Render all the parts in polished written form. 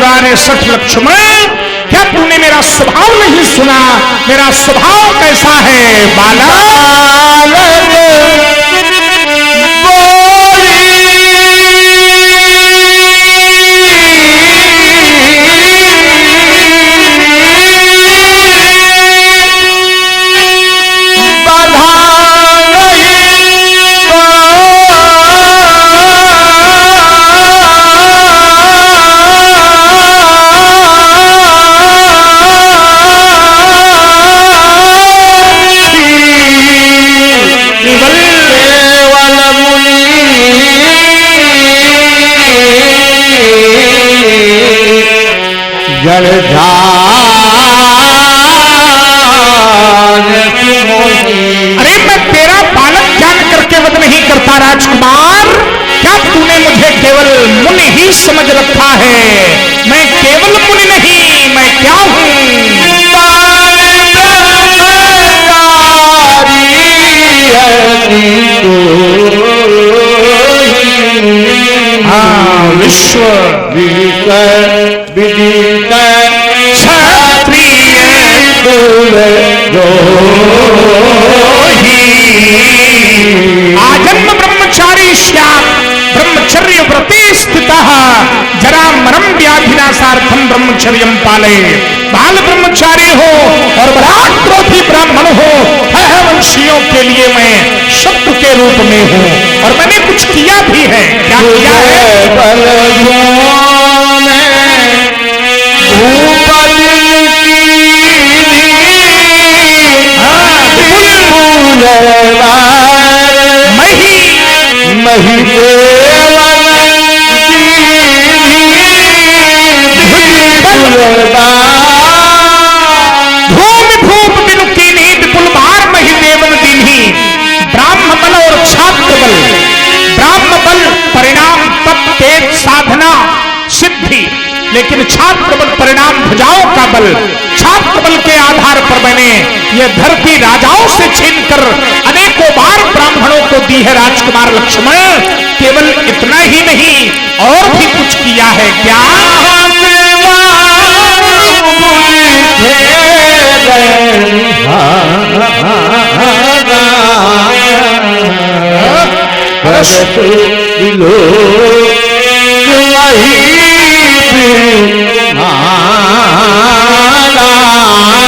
मुरारे सठ लक्ष्मण, क्या तूने मेरा स्वभाव नहीं सुना? मेरा स्वभाव कैसा है बाला? अरे मैं तेरा बालक जान करके वध नहीं करता राजकुमार। क्या तूने मुझे केवल मुनि ही समझ रखा है? मैं केवल मुनि नहीं, मैं क्या हूँ? हाँ, विश्व विदित क्षत्रिय आजन्म ब्रह्मचारी श्याम ब्रह्मचर्य व्रते स्थितः जरा मरम व्याधिनाशार्थम ब्रह्मचर्य पाले। बाल ब्रह्मचारी हो और बड़ा क्रोधी ब्राह्मण हो, वंशियों के लिए मैं शत्रु के रूप में हूँ और मैंने कुछ किया भी है। क्या किया है? धूम बिनु कीन्ही विपुल भार मही देवन दीन्ही। ब्राह्म बल और छात्र बल, ब्राह्म बल परिणाम तप तेज साधना सिद्धि, लेकिन छात्र बल परिणाम भुजाओं का बल। छात्र बल के आधार पर मैंने यह धरती राजाओं से छीनकर अनेकों बार ब्राह्मणों को दी है राजकुमार लक्ष्मण। केवल इतना ही नहीं और भी कुछ किया है। क्या?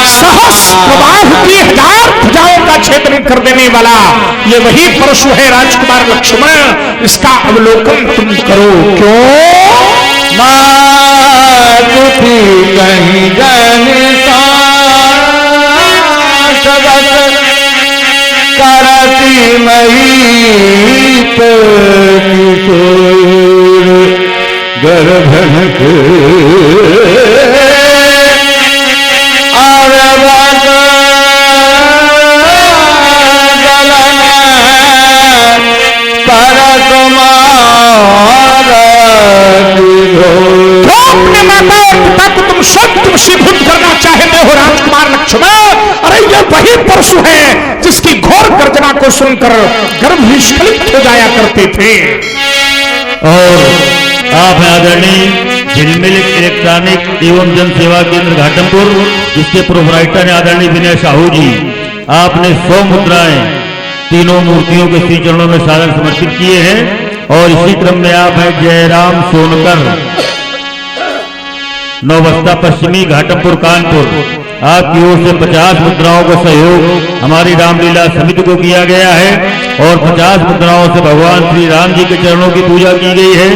सहस्त्रबाहु की 1000 भुजाओं का छेदन कर देने वाला ये वही परशु है राजकुमार लक्ष्मण। इसका अवलोकन तुम करो। क्यों? कहीं करती मई गर्भनक तुम सब वशीभूत करना चाहते हो राजकुमार लक्ष्मण। अरे ये वही परशु है जिसकी घोर गर्जना को सुनकर गर्भ विस्फलित हो जाया करते थे। और आप आदरणीय झिलमिल इलेक्ट्रॉनिक एवं जन सेवा केंद्र घाटमपुर, जिसके प्रोपराइटर आदरणीय विनय साहू जी, आपने 100 मुद्राएं तीनों मूर्तियों के श्री चरणों में सादर समर्पित किए हैं। और इसी क्रम में आप हैं जयराम सोनकर, नौबस्ता पश्चिमी घाटमपुर कानपुर, आपकी ओर से 50 मुद्राओं का सहयोग हमारी रामलीला समिति को किया गया है। और 50 मुद्राओं से भगवान श्री राम जी के चरणों की पूजा की गई है।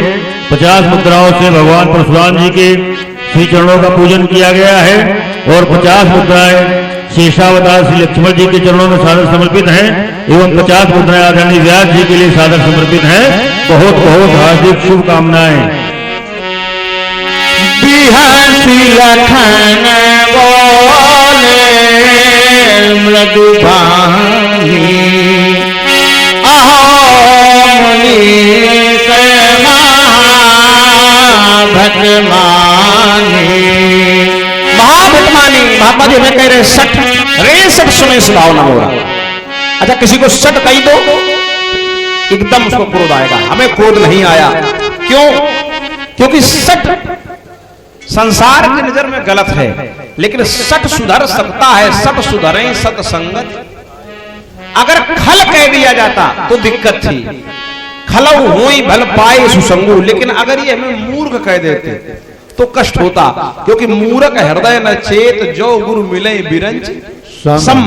50 मुद्राओं से भगवान परशुराम जी के श्री चरणों का पूजन किया गया है। और 50 मुद्राएं शेषावतार श्री लक्ष्मण जी के चरणों में सादर समर्पित हैं एवं 50 मुद्राएं आदरणीय व्यास जी के लिए सादर समर्पित हैं। बहुत बहुत हार्दिक शुभकामनाएं। लखन बोले मृदु भानी महात्मा जी हमें कह रहे सठ रे सठ सुने सुनाओ ना हो रहा। अच्छा किसी को सठ कही दो एकदम उसको क्रोध आएगा। हमें क्रोध नहीं आया। क्यों? क्योंकि सठ संसार की नजर में गलत है, लेकिन सट सुधर सकता है, सट सुधरे सत्संगत। अगर खल कह दिया जाता तो दिक्कत थी, खलऊ हुई भल पाए सुसंगु, लेकिन अगर ये हमें मूर्ख कह देते तो कष्ट होता, क्योंकि मूर्ख हृदय न चेत जो गुरु मिले बिरंज सम।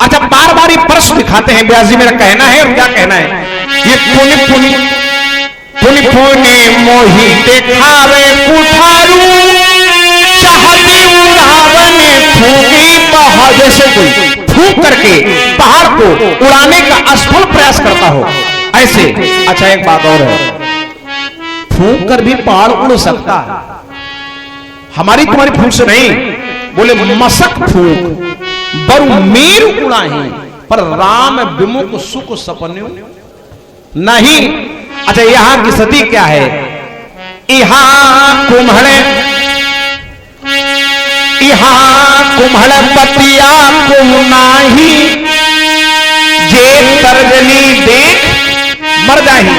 अच्छा, बार बार ये प्रश्न दिखाते हैं व्यास जी, मेरा कहना है और क्या कहना है, ये पुनि पुनि पुनि पुनि मोहि देखावे कुठारू, चाहती उड़ावने फूकी पहाड़, जैसे कोई फूंक करके पहाड़ को उड़ाने का असफल प्रयास करता हो ऐसे। अच्छा, एक बात और है, फूंक कर भी पहाड़ उड़ सकता है, हमारी तुम्हारी फूंक से नहीं। बोले मसक फूंक बरु मीर उड़ाही, पर राम विमुख सुख सपन्यु नहीं। अच्छा, यहां की स्थिति क्या है, कुम्हड़ पतिया कुम नाही, जे तर्जनी देख मर जाही।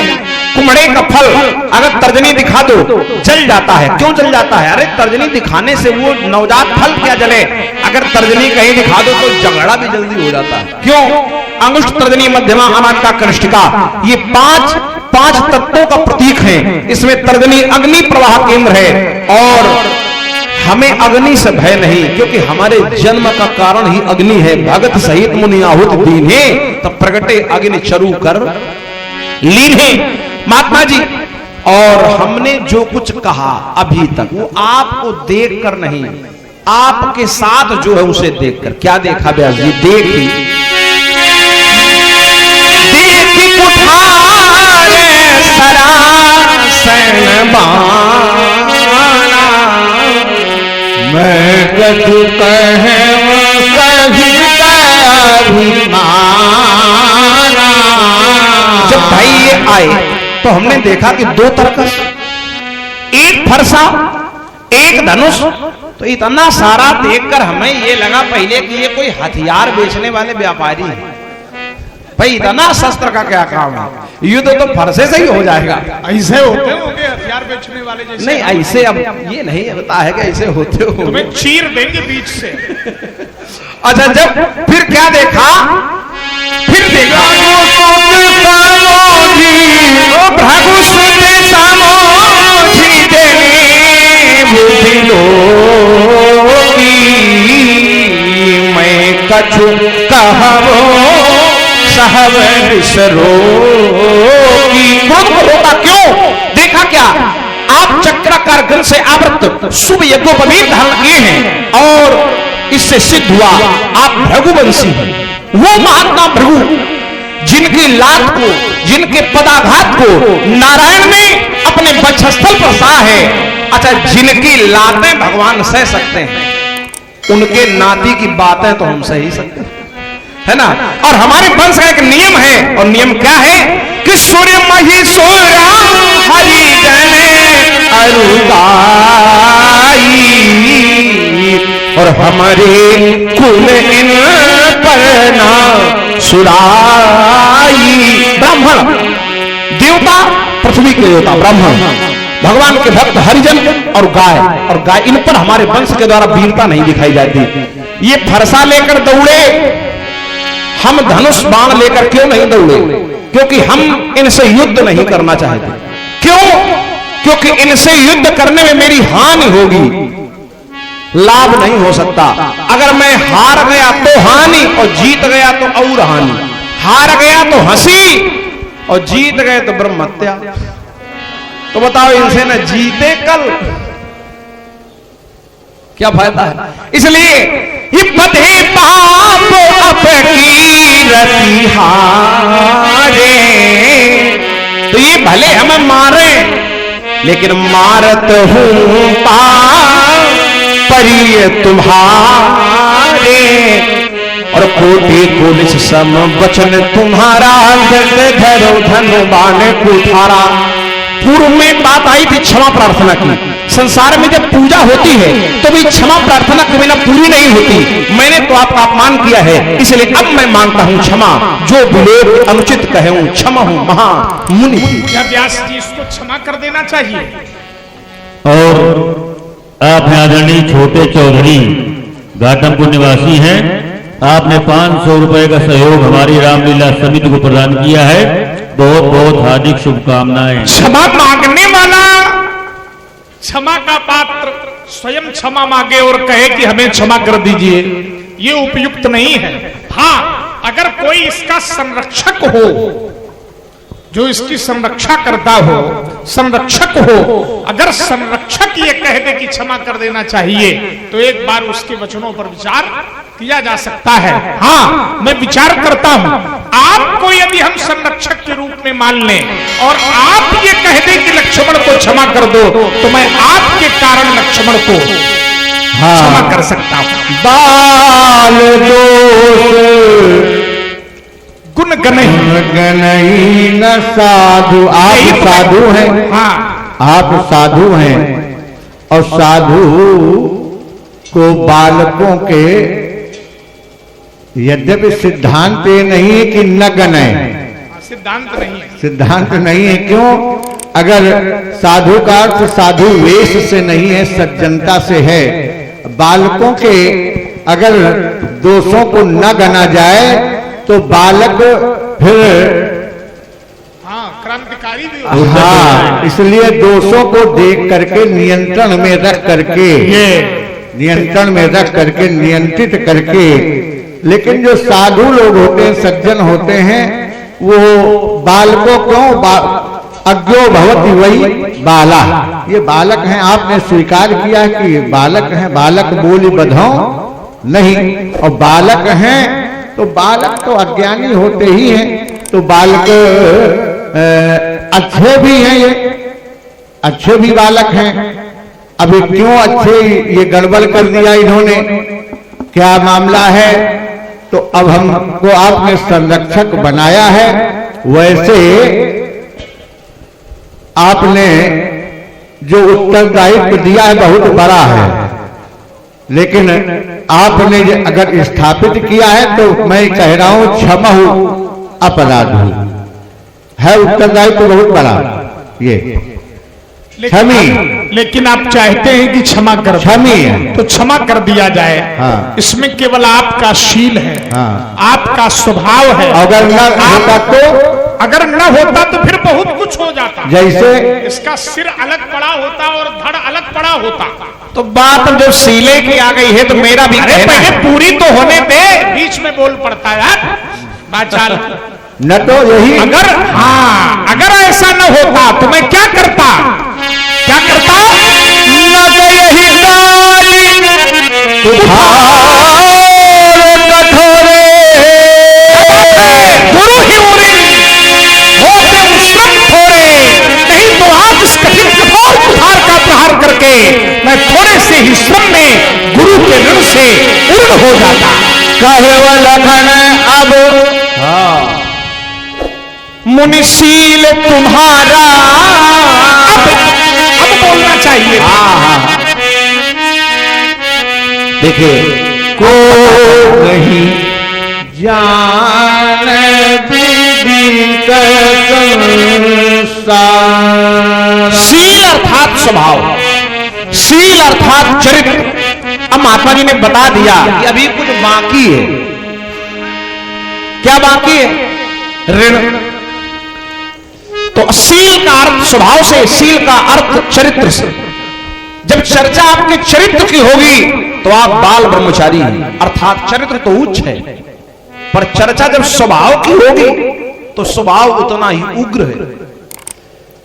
कुम्हड़े का फल अगर तर्जनी दिखा दो जल जाता है, क्यों जल जाता है? अरे तर्जनी दिखाने से वो नवजात फल क्या जले, अगर तर्जनी कहीं दिखा दो तो झगड़ा भी जल्दी हो जाता है। क्यों? अंगुष्ठ, तर्जनी, मध्यमा, अनामिका, कनिष्ठिका, ये पांच तत्वों का प्रतीक है। इसमें तर्जनी अग्नि प्रवाह केंद्र है, और हमें अग्नि से भय नहीं, क्योंकि हमारे जन्म का कारण ही अग्नि है। भगत सहित मुनि आहुत दीन्हे, तब प्रगटे अग्नि चरु कर लीन्हे। महात्मा जी, और हमने जो कुछ कहा अभी तक वो आपको देखकर नहीं, आपके साथ जो है उसे देखकर। क्या देखा व्यास जी? देखी कुठारे सरासन बाना, मैं कछु कहूं कभी अभिमाना। जब भाई ये आए तो हमने देखा कि दो तरकस, एक फरसा, एक धनुष, तो इतना सारा देखकर हमें ये लगा पहले कि ये कोई हथियार बेचने वाले व्यापारी हैं। भाई इतना शस्त्र का क्या काम है, युद्ध तो फरसे से ही हो जाएगा। ऐसे होते होंगे हथियार बेचने वाले जैसे? नहीं, ऐसे अब ये नहीं होता है कि ऐसे होते हो, तुम्हें चीर देंगे बीच से। अच्छा, जब फिर क्या देखा, फिर देखा भृगु सुत सामोधी देने बुद्धि लोगी, मैं कछु कहबो सहब विसरोगी। क्रोध को रोका क्यों? देखा क्या, आप चक्राकार गण से आवृत शुभ यज्ञोपवीत धारण किए हैं, और इससे सिद्ध हुआ आप भृगुवंशी हैं। वो महात्मा भृगु जिनकी लात को, जिनके पदाघात को नारायण ने अपने वक्षस्थल पर सहा है। अच्छा, जिनकी लातें भगवान सह सकते हैं, उनके नाती की बातें तो हम सह ही सकते हैं, है ना। और हमारे वंश का एक नियम है, और नियम क्या है कि सूर्य महीसोरा हरिजन अरुगाई, और हमारे कुल इन पर ना सुराई। ब्राह्मण देवता, पृथ्वी के देवता ब्राह्मण, भगवान के भक्त हरिजन और गाय, इन पर हमारे वंश के द्वारा वीरता नहीं दिखाई जाती। ये फरसा लेकर दौड़े, हम धनुष बाण लेकर क्यों नहीं दौड़े? क्योंकि हम इनसे युद्ध नहीं करना चाहते। क्यों? क्योंकि इनसे युद्ध करने में मेरी हानि होगी, लाभ नहीं हो सकता। अगर मैं हार गया तो हानि, और जीत गया तो और हानि। हार गया तो हंसी, और जीत गए तो ब्रह्म हत्या। तो बताओ, इनसे न जीते कल क्या फायदा है? इसलिए ये बधे पाप अपकीरती हारे, तो ये भले हमें मारे, लेकिन मारत हूं परिय तुम्हारे, और कोटि कुलिस सम वचन तुम्हारा, धरो धनुबान कुठारा। पूर्व में बात आई थी क्षमा प्रार्थना की। संसार में जब पूजा होती है तो भी क्षमा प्रार्थना के बिना पूरी नहीं होती। मैंने तो आपका अपमान किया है, इसलिए अब मैं मांगता हूं क्षमा, जो विवेक अनुचित कहूं क्षमा हूं महा मुनि। क्या व्यास जी इसको क्षमा कर देना चाहिए? और आप आदरणीय छोटे चौधरी घाटमपुर निवासी हैं। आपने 500 रुपए का सहयोग हमारी रामलीला समिति को प्रदान किया है। बहुत बहुत हार्दिक शुभकामनाएं। क्षमा मांगने वाला क्षमा का पात्र स्वयं क्षमा मांगे और कहे कि हमें क्षमा कर दीजिए, ये उपयुक्त नहीं है। हाँ, अगर कोई इसका संरक्षक हो, जो इसकी संरक्षा करता हो, संरक्षक हो, अगर संरक्षक ये कह दे कि क्षमा कर देना चाहिए, तो एक बार उसके वचनों पर विचार किया जा सकता है। हाँ, मैं विचार करता हूं। आपको यदि हम संरक्षक के रूप में मान लें और आप ये कह दें कि लक्ष्मण को क्षमा कर दो, तो मैं आपके कारण लक्ष्मण को क्षमा कर सकता हूं। बाल दोष गुण गनई न साधु। आप साधु हैं। हाँ, आप साधु हैं और साधु को बालकों के यद्यपि सिद्धांत ये नहीं है कि न गने, सिद्धांत नहीं है। सिद्धांत नहीं है। क्यों? अगर साधु का अर्थ साधु वेश से नहीं है, सज्जनता से है। बालकों के अगर दोषों को न गना जाए तो बालक फिर क्रांतिकारी भी हाँ, इसलिए दोषों को देख करके नियंत्रण में रख करके, नियंत्रण में रख करके, नियंत्रित करके। लेकिन जो साधु लोग होते हैं, सज्जन होते हैं, वो बालकों क्यों अज्ञो भवति वही बाला, ये बालक हैं। आपने स्वीकार किया कि बालक हैं, बालक बोली बधाओ नहीं। और बालक हैं तो बालक तो अज्ञानी होते ही हैं, तो बालक अच्छे भी हैं, ये अच्छे भी बालक हैं। अभी क्यों अच्छे, ये गड़बड़ कर दिया इन्होंने, क्या मामला है? तो अब हमको आपने संरक्षक बनाया है। वैसे आपने जो उत्तरदायित्व दिया है बहुत बड़ा है, लेकिन आपने अगर स्थापित किया है तो मैं कह रहा हूं क्षमहु अपराधु है। उत्तरदायित्व बहुत बड़ा ये क्षमी। लेकिन आप चाहते हैं कि क्षमा कर, क्षमी है तो क्षमा कर दिया जाए। हाँ। इसमें केवल आपका शील है, हाँ। आपका स्वभाव है। अगर न होता तो, अगर न होता तो फिर बहुत कुछ हो जाता। जैसे इसका सिर अलग पड़ा होता और धड़ अलग पड़ा होता। तो बात जब सीले की आ गई है तो मेरा भी कहना पहले है। पूरी तो होने दे, बीच में बोल पड़ता है यार बाचाल। न तो यही अगर हाँ, अगर ऐसा न होता तो मैं क्या करता, क्या करता? न तो यही कठोरे गुरु ही उरे होते उश्रम थोड़े, नहीं तो आज इस कठिन कठोर कुठार का प्रहार करके मैं थोड़े से ही श्रम में गुरु के ऋण से पूर्ण हो जाता। कहे वो लखन अब मुनिशील तुम्हारा अब बोलना चाहिए। देखिए, को नहीं जान शील अर्थात स्वभाव, शील अर्थात चरित्र। अब महात्मा जी ने बता दिया कि अभी कुछ बाकी है। क्या बाकी है? ऋण। तो शील का अर्थ स्वभाव से, शील का अर्थ चरित्र से। जब चर्चा आपके चरित्र की होगी तो आप बाल ब्रह्मचारी हैं, अर्थात चरित्र तो उच्च है, पर चर्चा जब स्वभाव की होगी तो स्वभाव उतना ही उग्र है।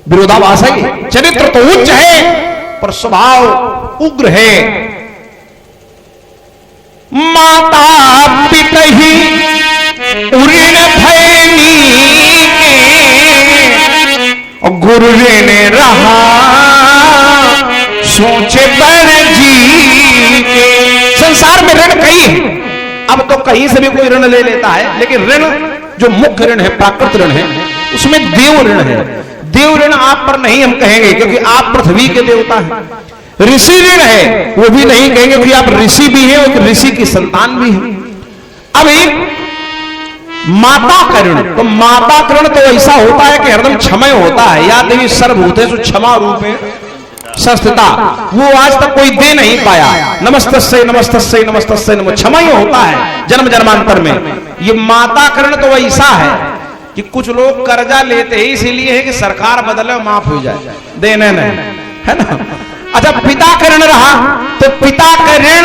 विरोधाभास है। चरित्र तो उच्च है पर स्वभाव उग्र है। माता पिता ही उऋण भैनी और गुरु ऋण रहा सोचे पर जी के। संसार में ऋण कई है। अब तो कहीं से भी कोई ऋण ले लेता है, लेकिन ऋण जो मुख्य ऋण है, प्राकृत ऋण है, उसमें देव ऋण है। देव ऋण आप पर नहीं हम कहेंगे क्योंकि आप पृथ्वी के देवता हैं। ऋषि ऋण है वो भी नहीं कहेंगे क्योंकि आप ऋषि भी हैं और ऋषि की संतान भी है। अब माता का ऋण, तो माता का ऋण तो ऐसा होता है कि हरदम क्षमय होता है। या देवी सर्वभूतेषु क्षमा रूपे संस्थिता, वो आज तक कोई दे नहीं पाया। नमस्तस्यै नमस्तस्यै नमस्तस्यै नमो, क्षमा ही होता है जन्म जन्मांतर में। ये माता करण तो ऐसा है कि कुछ लोग कर्जा लेते ही इसीलिए है कि सरकार बदले और माफ हो जाए, देने नहीं, है ना। अच्छा, पिता करण रहा तो पिता का ऋण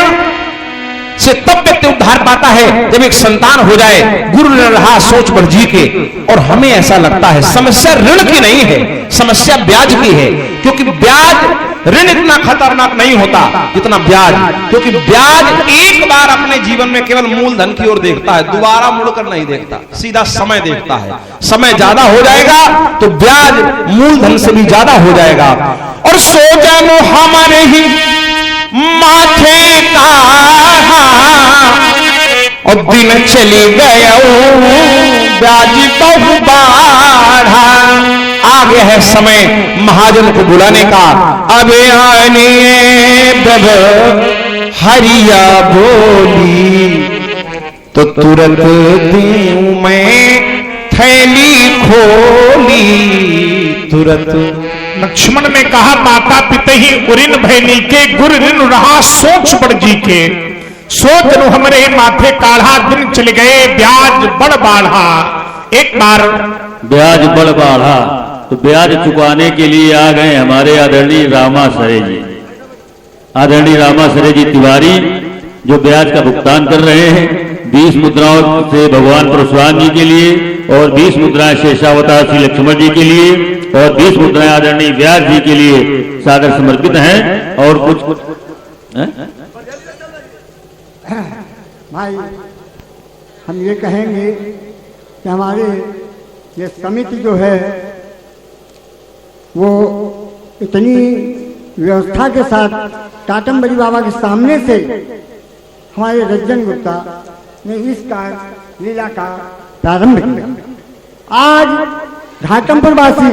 से तब व्यक्ति उद्धार पाता है जब एक संतान हो जाए। गुरु ऋण रहा सोच पर जी के। और हमें ऐसा लगता है समस्या ऋण की नहीं है, समस्या ब्याज की है। क्योंकि ब्याज, ऋण इतना खतरनाक नहीं होता जितना ब्याज, क्योंकि ब्याज एक बार अपने जीवन में केवल मूलधन की ओर देखता है, दोबारा मुड़कर नहीं देखता, सीधा समय देखता है। समय ज्यादा हो जाएगा तो ब्याज मूलधन से भी ज्यादा हो जाएगा। और सो जानो हमारे ही माथे का और दिन चली गया ब्याज बहु बाढ़ा। आ गया है समय महाजन को बुलाने का। अब आने जब हरिया बोली तो तुरंत दूं मैं थैली खोली तुरंत। लक्ष्मण ने कहा माता पिता ही उरिन भैनी के गुर ऋण रहा सोच बड़ जी के। सोच नु हमरे माथे काढ़ा दिन चले गए ब्याज बड़ बाढ़ा। एक बार ब्याज बड़ बाढ़ा, तो ब्याज चुकाने के लिए आ गए हमारे आदरणीय रामा सरे जी। आदरणीय रामा सरे जी तिवारी जो ब्याज का भुगतान कर रहे हैं 20 मुद्राओं से भगवान परशुराम जी के लिए और 20 मुद्राएं शेषावतार श्री लक्ष्मण जी के लिए और 20 मुद्राएं आदरणीय व्यास जी के लिए सादर समर्पित हैं। और कुछ भाई हम ये कहेंगे कि हमारे ये समिति जो है वो इतनी व्यवस्था के साथ टाटमबड़ी बाबा के सामने से हमारे रंजन गुप्ता ने इस कार्य लीला का प्रारंभ किया। आज घाटमपुर वासी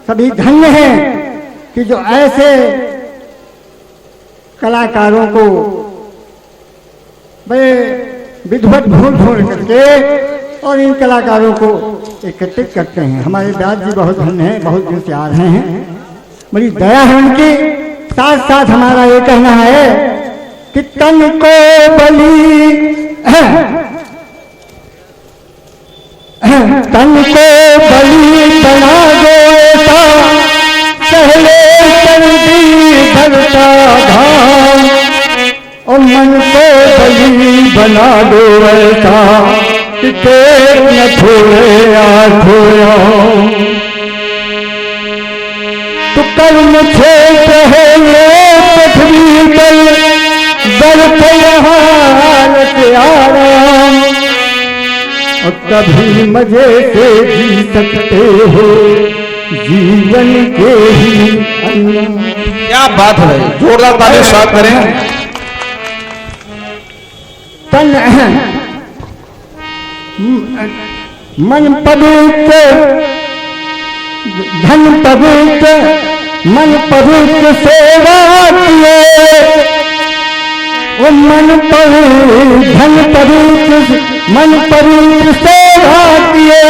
सभी धन्य हैं कि जो ऐसे कलाकारों को बड़े विधिवत ढूंढ करके और इन कलाकारों को एकत्रित करते हैं। हमारे व्यास जी बहुत धन्य हैं, बहुत दिन से आ रहे हैं, बड़ी दया है उनकी। साथ साथ हमारा ये कहना है कि तन को बलि तन को बलि बना दो ऐसा पहले सर्दी भरता धाम और मन को बलि बना दो ऐसा कि पेट न छोड़े आठोया। तो कर्म छेद है पृथ्वी पर बर्फ हालत आराम और कभी मजे से जी सकते हो जीवन के ही अन्य। क्या बात है, जोरदार ताली स्वागत करें। तन मन पवित्र धन पवित्र मन पवित्र सेवा किए वो मन पवित्र धन पवित्र मन पवित्र सेवा किए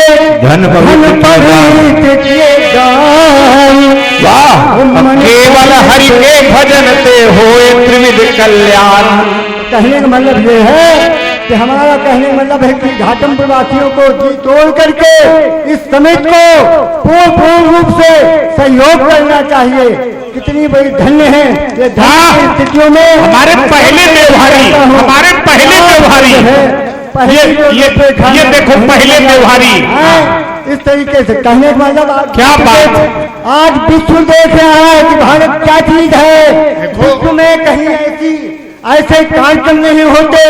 धन पवित्र किए गान। वाह, केवल हरि के भजन ते होए त्रिविध कल्याण। कहने का मतलब ये है कि हमारा कहने का मतलब है कि घाटमपुर वासियों को जी तोड़ करके इस समिति को पूर्ण रूप से सहयोग करना चाहिए। कितनी बड़ी धन्य है ये धन्य स्थितियों में हमारे पहले व्यवहारी ये देखो पहले व्यवहारी इस तरीके से कहने का मतलब क्या बात। आज विश्व देख रहा है कि भारत क्या चीज है। विश्व में कहीं ऐसे कार्यक्रम नहीं होते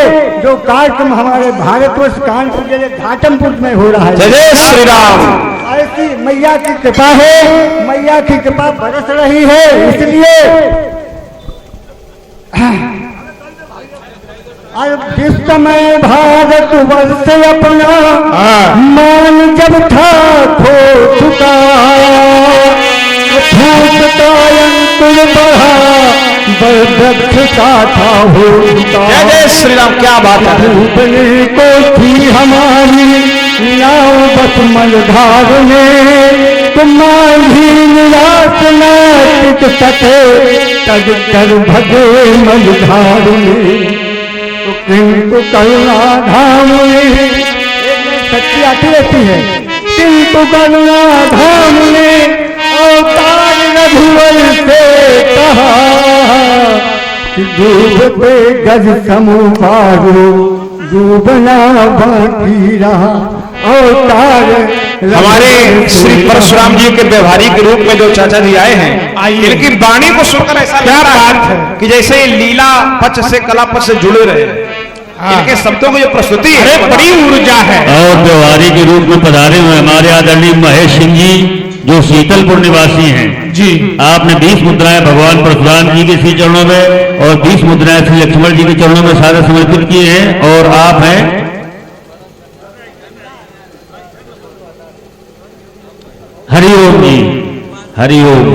जो कार्यक्रम हमारे भारतवर्ष कानपुर के घाटमपुर में हो रहा है। जय श्री राम। ऐसी मैया की कृपा है, मैया की कृपा बरस रही है। इसलिए विश्व में भारत वर्ष अपना मान जब था खो चुका था हो चुका। जय श्री राम। क्या बात है, डूबने को थी हमारी नाव बस मलधार में माही निराश नाटिक सके तद कर भगे मझधार में किंतु करुणा धाम में शक्ति आती रहती है। किंतु करुणा धाम में अवतार रघुवर से कहा डूबते गज समुपारो डूबना बाकी रहा अवतार। हमारे श्री परशुराम जी के व्यवहारिक रूप में जो चाचा जी आए हैं, इनकी वाणी को सुनकर ऐसा क्या बात है कि जैसे लीला पक्ष से कला पक्ष से जुड़े रहे। इनके शब्दों की जो प्रस्तुति है बड़ी ऊर्जा है। और व्यवहारिक के रूप में पधारे हुए हमारे आदरणीय महेश सिंह जी जो शीतलपुर निवासी हैं जी, आपने 20 मुद्राएं भगवान परशुराम जी के श्री चरणों में और 20 मुद्राएं श्री लक्ष्मण जी के चरणों में सारे समर्पित किए हैं। और आप हैं हरिओम जी, हरिओम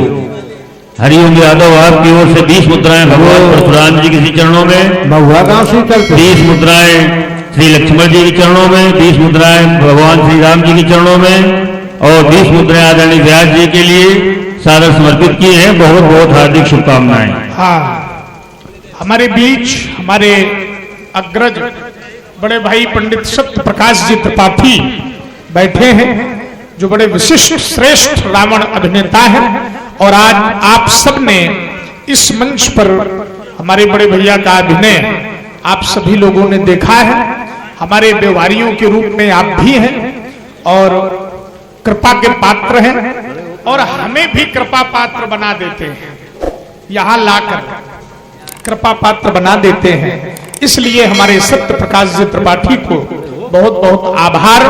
हरिओम यादव आपकी ओर से 20 मुद्राएं भगवान परशुराम जी के श्री चरणों में, महुआ गांव शीतलपुर 20 मुद्राएं श्री लक्ष्मण जी के चरणों में, 20 मुद्राएं भगवान श्री राम जी के चरणों में और 20 मुद्राएं आदरणीय व्यास जी के लिए सादर समर्पित किए हैं। बहुत बहुत हार्दिक शुभकामनाएं। हाँ, हमारे बीच हमारे अग्रज बड़े भाई पंडित सत्य प्रकाश जी त्रिपाठी बैठे हैं जो बड़े विशिष्ट श्रेष्ठ रावण अभिनेता हैं। और आज आप सब ने इस मंच पर हमारे बड़े भैया का अभिनय आप सभी लोगों ने देखा है। हमारे व्यवहारियों के रूप में आप भी हैं और कृपा के पात्र हैं और हमें भी कृपा पात्र बना देते हैं। यहां लाकर कृपा पात्र बना देते हैं। इसलिए हमारे सत्य प्रकाश जी त्रिपाठी को बहुत बहुत आभार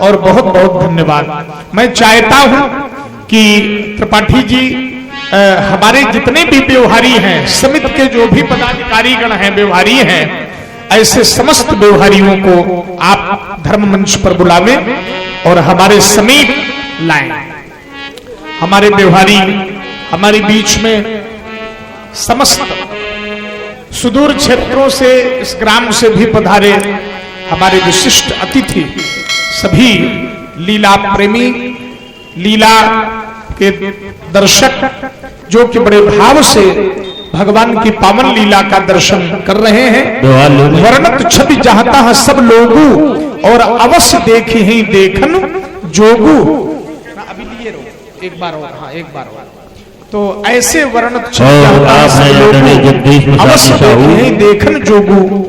और बहुत बहुत धन्यवाद। मैं चाहता हूं कि त्रिपाठी जी हमारे जितने भी व्यवहारी हैं, समिति के जो भी पदाधिकारी गण हैं, व्यवहारी हैं, ऐसे समस्त व्यवहारियों को आप धर्म मंच पर बुलावें और हमारे समीप लाएं। हमारे व्यवहारी हमारे बीच में समस्त सुदूर क्षेत्रों से, इस ग्राम से भी पधारे हमारे विशिष्ट अतिथि, सभी लीला प्रेमी, लीला के दर्शक जो कि बड़े भाव से भगवान की पावन लीला का दर्शन कर रहे हैं। वर्णत छवि चाहता है सब लोगू और अवश्य देखी ही देखन जोगू। अभी लिए रहो एक बार और, हाँ एक बार और। तो ऐसे वर्णत छवि चाहता है सब लोगू अवश्य देखी ही देखन जोगू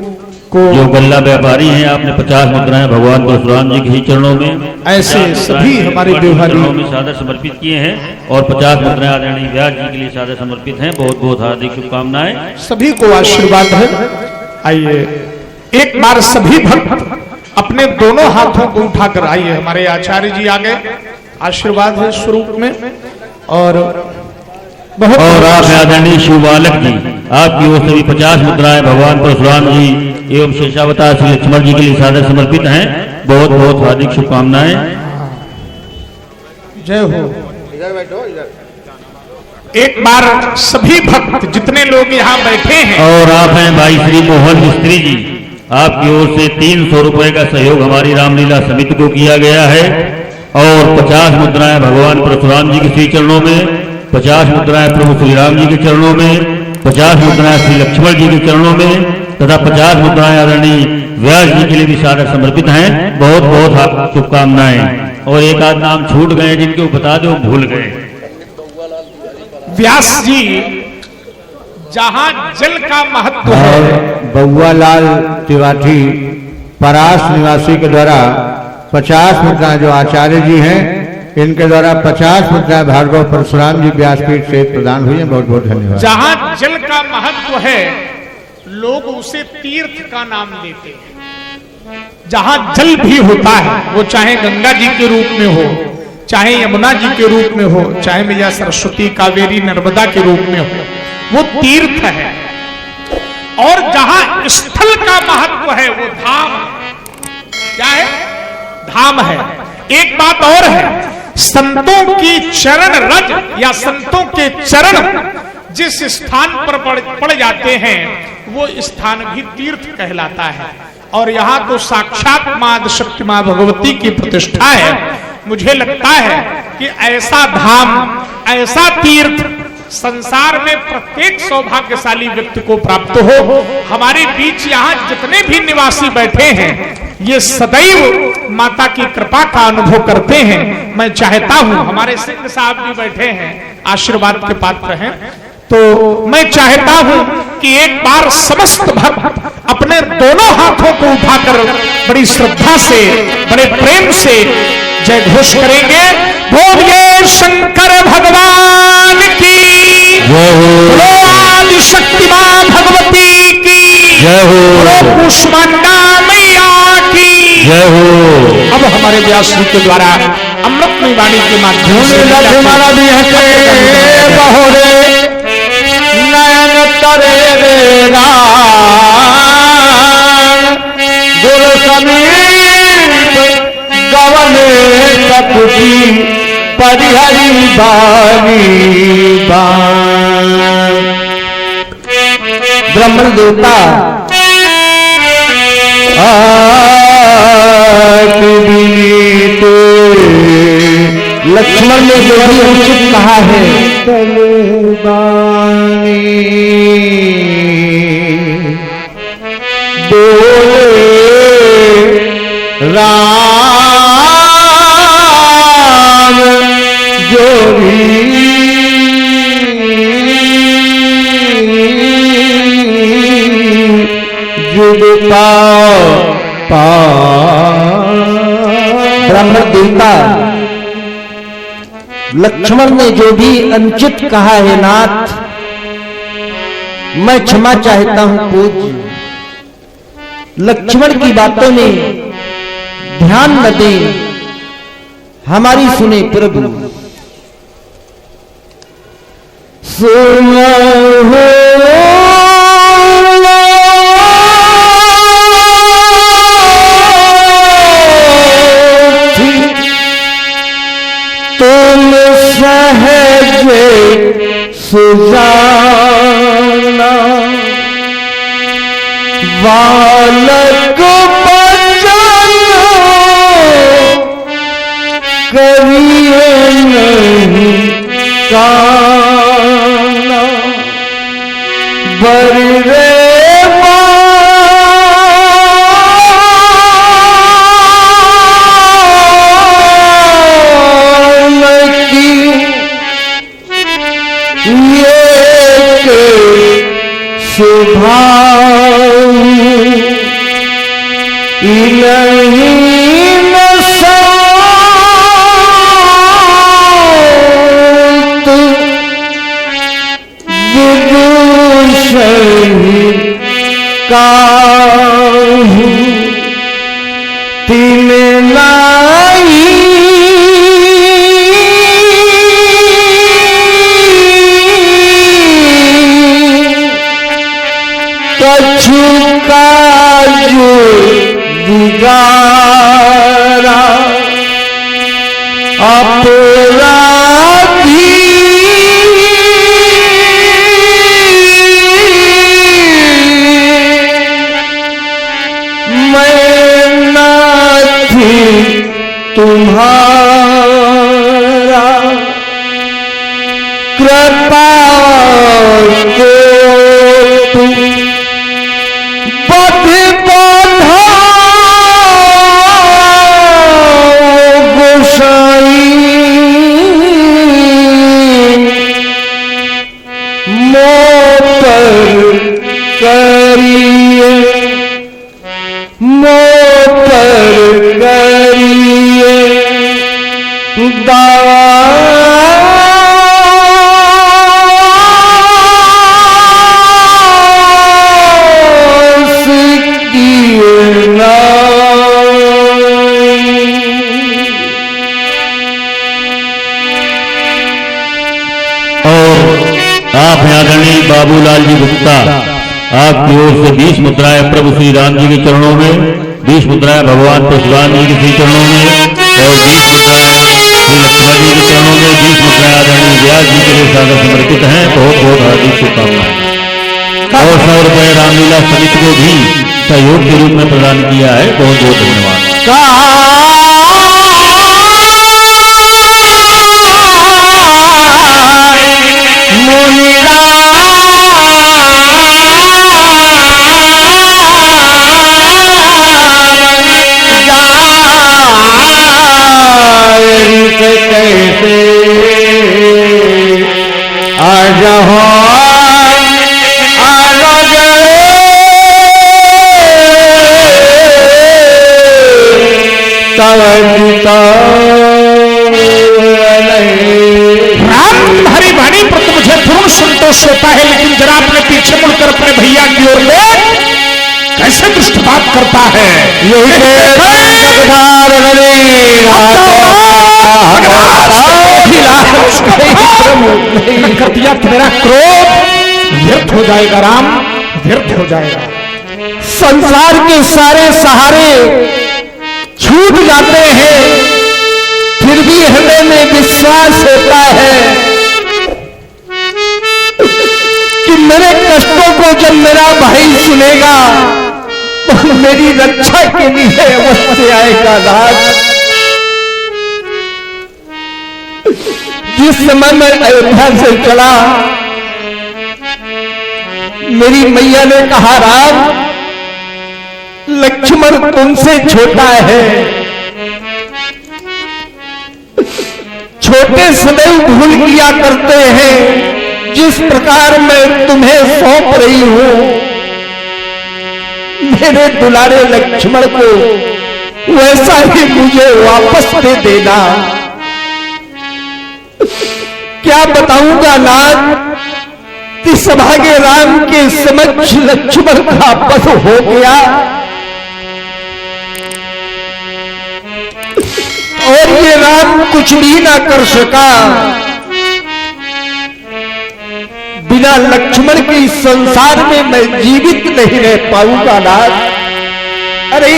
को जो गल्ला व्यापारी हैं आपने 50 मुद्राएं भगवान परशुराम जी के ही चरणों में, ऐसे सभी हमारे व्यवहारी में सादर समर्पित किए हैं और 50 मुद्राएं आदरणीय व्यास जी के लिए सादर समर्पित हैं। बहुत बहुत हार्दिक शुभकामनाएं। सभी को आशीर्वाद है। आइए एक बार सभी भक्त अपने दोनों हाथों को उठाकर आइए। हमारे आचार्य जी आ गए, आशीर्वाद है स्वरूप में। और बहुत और आप आदरणीय शिव बालक जी आपकी ओर से भी 50 मुद्राएं भगवान परशुराम जी एवं शेषावतार श्री लक्ष्मण जी के लिए सादर समर्पित हैं। बहुत बहुत हार्दिक शुभकामनाएं। जय हो। एक बार सभी भक्त जितने लोग यहाँ बैठे हैं। और आप हैं भाई श्री मोहन मिस्त्री जी, आपकी ओर से 300 रुपए का सहयोग हमारी रामलीला समिति को किया गया है। और 50 मुद्राएं भगवान परशुराम जी के श्री चरणों में, 50 मुद्राएं प्रभु श्री राम जी के चरणों में, 50 मुद्राएं श्री लक्ष्मण जी के चरणों में तथा 50 मुद्राएं आदरणीय व्यास जी के लिए भी सादर समर्पित हैं। बहुत बहुत शुभकामनाएं। और एक आध नाम छूट गए जिनके बता दो भूल गए। व्यास जी जहां जल का महत्व है, बउआ लाल त्रिपाठी परास निवासी के द्वारा 50 मुद्राएं जो आचार्य जी हैं इनके द्वारा 50 मुद्राएं भार्गव परशुराम जी व्यासपीठ से प्रदान हुई है। बहुत बहुत धन्यवाद। जहां जल का महत्व है लोग उसे तीर्थ का नाम देते हैं। जहां जल भी होता है वो चाहे गंगा जी के रूप में हो, चाहे यमुना जी के रूप में हो, चाहे मैया सरस्वती कावेरी नर्मदा के रूप में हो, वो तीर्थ है। और जहां स्थल का महत्व है वो धाम। क्या है? धाम है। एक बात और है, संतों की चरण रज या संतों के चरण जिस स्थान पर पड़ जाते हैं वो स्थान भी तीर्थ कहलाता है। और यहाँ तो साक्षात मां शक्ति मां भगवती की प्रतिष्ठा है। मुझे लगता है कि ऐसा धाम, ऐसा तीर्थ संसार में प्रत्येक सौभाग्यशाली व्यक्ति को प्राप्त हो। हमारे बीच यहाँ जितने भी निवासी बैठे हैं ये सदैव माता की कृपा का अनुभव करते हैं। मैं चाहता हूं, हमारे सिंह साहब भी बैठे हैं, आशीर्वाद के पात्र हैं, तो मैं चाहता हूं कि एक बार समस्त भक्त अपने दोनों हाथों को उठाकर बड़ी श्रद्धा से, बड़े प्रेम से जय घोष करेंगे। बोलिए शंकर भगवान की जय हो, आदि शक्ति मां भगवती की जय हो, कुष्मांडा मैया की जय हो। अब हमारे व्यास जी के द्वारा अमृतमय वाणी के माध्यम से नयन तरे रे गुर समीप गवने सपुटी परिहरी बानी ब्रह्मण देवता लक्ष्मण ने जो भी उचित कहा है बोले राम जो भी जुड़ता ब्रह्म देवता लक्ष्मण ने जो भी अनुचित कहा है नाथ, मैं क्षमा चाहता हूं पूज्य। लक्ष्मण की बातों में ध्यान न दें, हमारी सुने प्रभु। सुनो तुम सहज सुजाना बालक बचन करिए नहीं काना बरे तुम्हारा कृपा को तुम पथ बाधा गोसाई मोह पर करिए मोह पर करिए दास किए और आप आदरणीय बाबूलाल जी गुप्ता आपकी ओर से 20 मुद्राएं प्रभु श्री राम जी के चरणों में, 20 मुद्राएं भगवान परशुराम जी के चरणों में और 20 मुद्राएं श्री लक्ष्मण जी के चरणों में, 20 मुद्राएं आदरणीय व्यास जी के लिए सादर समर्पित हैं। बहुत बहुत हार्दिक शुभकामनाएं। और 100 रुपये रामलीला समिति को भी सहयोग के रूप में प्रदान किया है। बहुत बहुत धन्यवाद। दोष होता है, लेकिन जरा अपने पीछे मुड़कर अपने भैया की ओर देख, कैसे दृष्टिपात करता है। यही कर दिया, तेरा क्रोध व्यर्थ हो जाएगा राम, व्यर्थ हो जाएगा। संसार के सारे सहारे छूट जाते हैं, फिर भी हृदय में विश्वास होता है कि मेरे कष्टों को जब मेरा भाई सुनेगा तो मेरी रक्षा के लिए अवश्य आएगा राज। जिस समय मैं अयोध्या से चला, मेरी मैया ने कहा राम, लक्ष्मण तुमसे छोटा है, छोटे सदैव भूल किया करते हैं, जिस प्रकार मैं तुम्हें सौंप रही हूं, मेरे दुलारे लक्ष्मण को वैसा ही मुझे वापस दे देना। क्या बताऊंगा नाथ, इस भाग्य राम के समक्ष लक्ष्मण का वध हो गया और ये राम कुछ भी ना कर सका। बिना लक्ष्मण के इस संसार में मैं जीवित नहीं रह पाऊंगा नाथ। अरे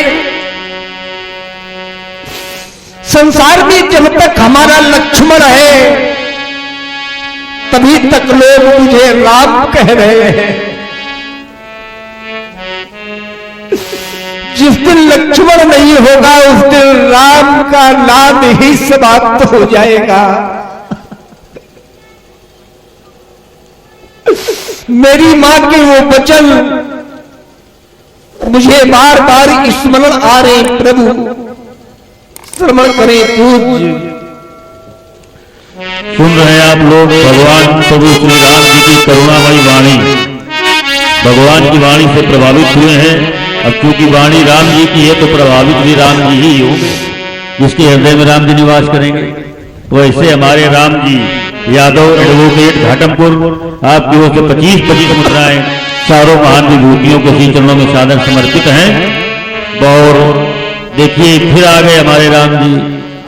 संसार में जब तक हमारा लक्ष्मण है तभी तक लोग मुझे राम कह रहे हैं। जिस दिन लक्ष्मण नहीं होगा उस दिन राम का नाम ही समाप्त हो जाएगा। मेरी मां के वो वचन मुझे बार बार स्मरण आ रहे, प्रभु श्रवण करें पूज्य। सुन रहे हैं आप लोग भगवान प्रभु श्री राम जी की करुणामयी वाणी। भगवान की वाणी से प्रभावित हुए हैं। अब क्योंकि वाणी राम जी की है तो प्रभावित भी राम जी ही होंगे, जिसके हृदय में राम जी निवास करेंगे। तो ऐसे हमारे राम जी यादव एडवोकेट घाटमपुर आपकी ओर से 25 मुद्राएं चारों महान विभूतियों के श्री चरणों में सादर समर्पित हैं। और देखिए फिर आ गए हमारे राम जी,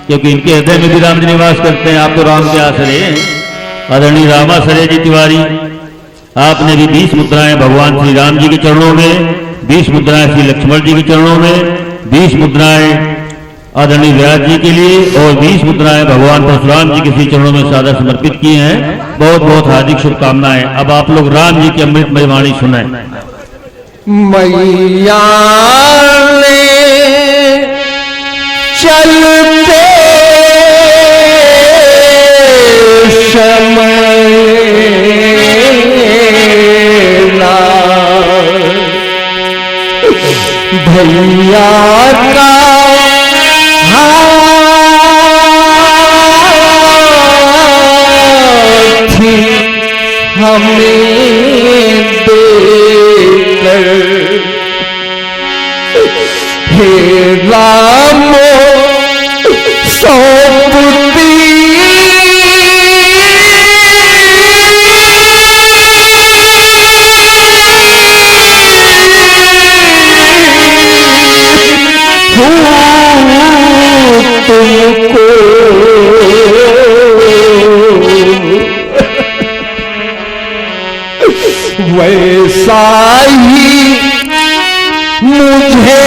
क्योंकि इनके हृदय में भी राम जी निवास करते हैं। आप तो राम के आश्रय हैं। आदरणीय रामाश्रय जी तिवारी, आपने भी 20 मुद्राएं भगवान श्री राम जी के चरणों में, 20 मुद्राएं श्री लक्ष्मण जी के चरणों में, 20 मुद्राएं आदरणीय व्यास जी के लिए और 20 मुद्राएं भगवान परशुराम जी के श्री चरणों में सादर समर्पित किए हैं। बहुत बहुत हार्दिक शुभकामनाएं। अब आप लोग राम जी की अमृतमय वाणी सुनाएं। मैया चलते समय भैया का हाथ हमें देकर हे राम सौंपती तुमको वैसा ही मुझे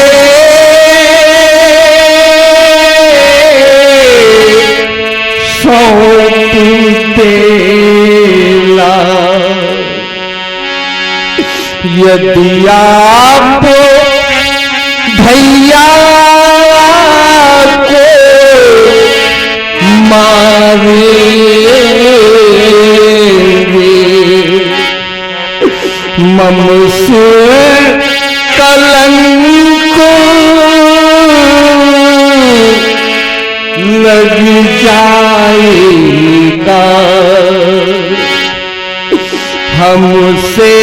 सौंप देना। यदि आप भैया को मारेंगे, मम से कलंक लग जाएगा, हमसे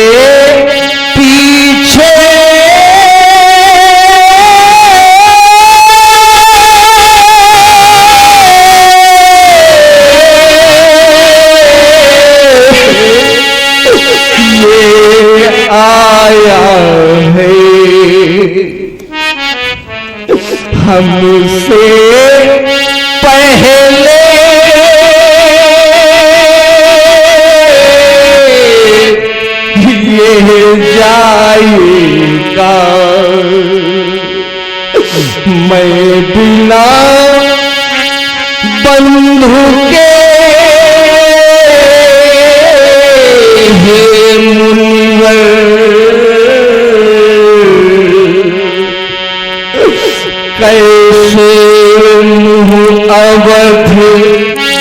पीछे हमसे पहले ये जाएगा, मैं बिना बंधु के हे मुनिवर कैसे मुँह अवध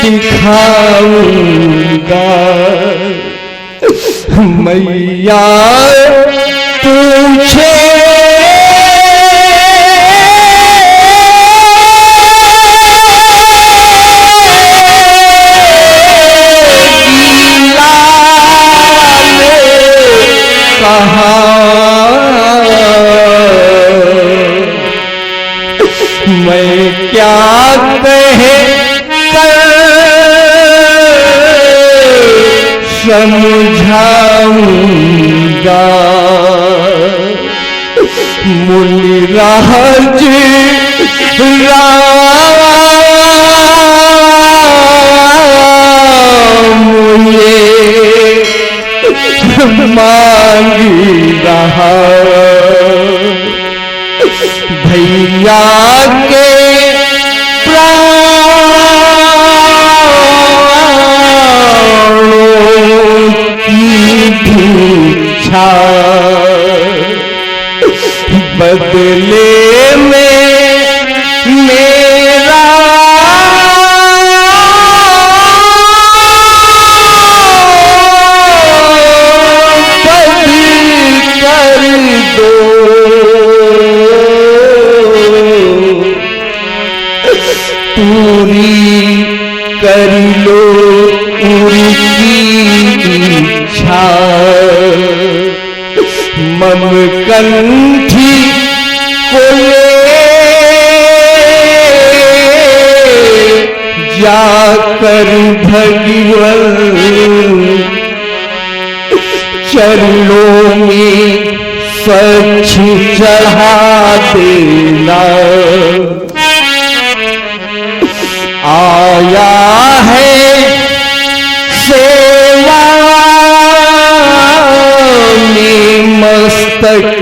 दिखाऊंगा, मैया पूछे मैं क्या कहे कर समझाऊंगा, मुनिराज राम ये मांगी रहा, भैया के प्राणों की भिक्षा बदले में मेरा पद कर दो, पूरी कर लो उनकी इच्छा, ममकंठी को ले जाकर भगवन चरणों में सच चढ़ा देना, आया है सेवा में मस्तक,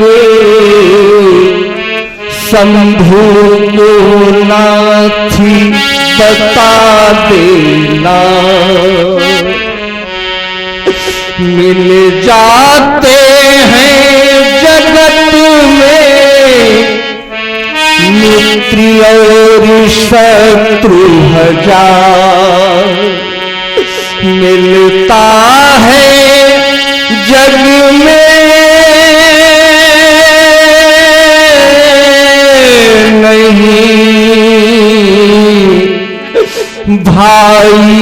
शंभु को नाथी बता देना, मिल जाते हैं जगत में मित्र और शत्रु हजार, मिलता है जग में नहीं भाई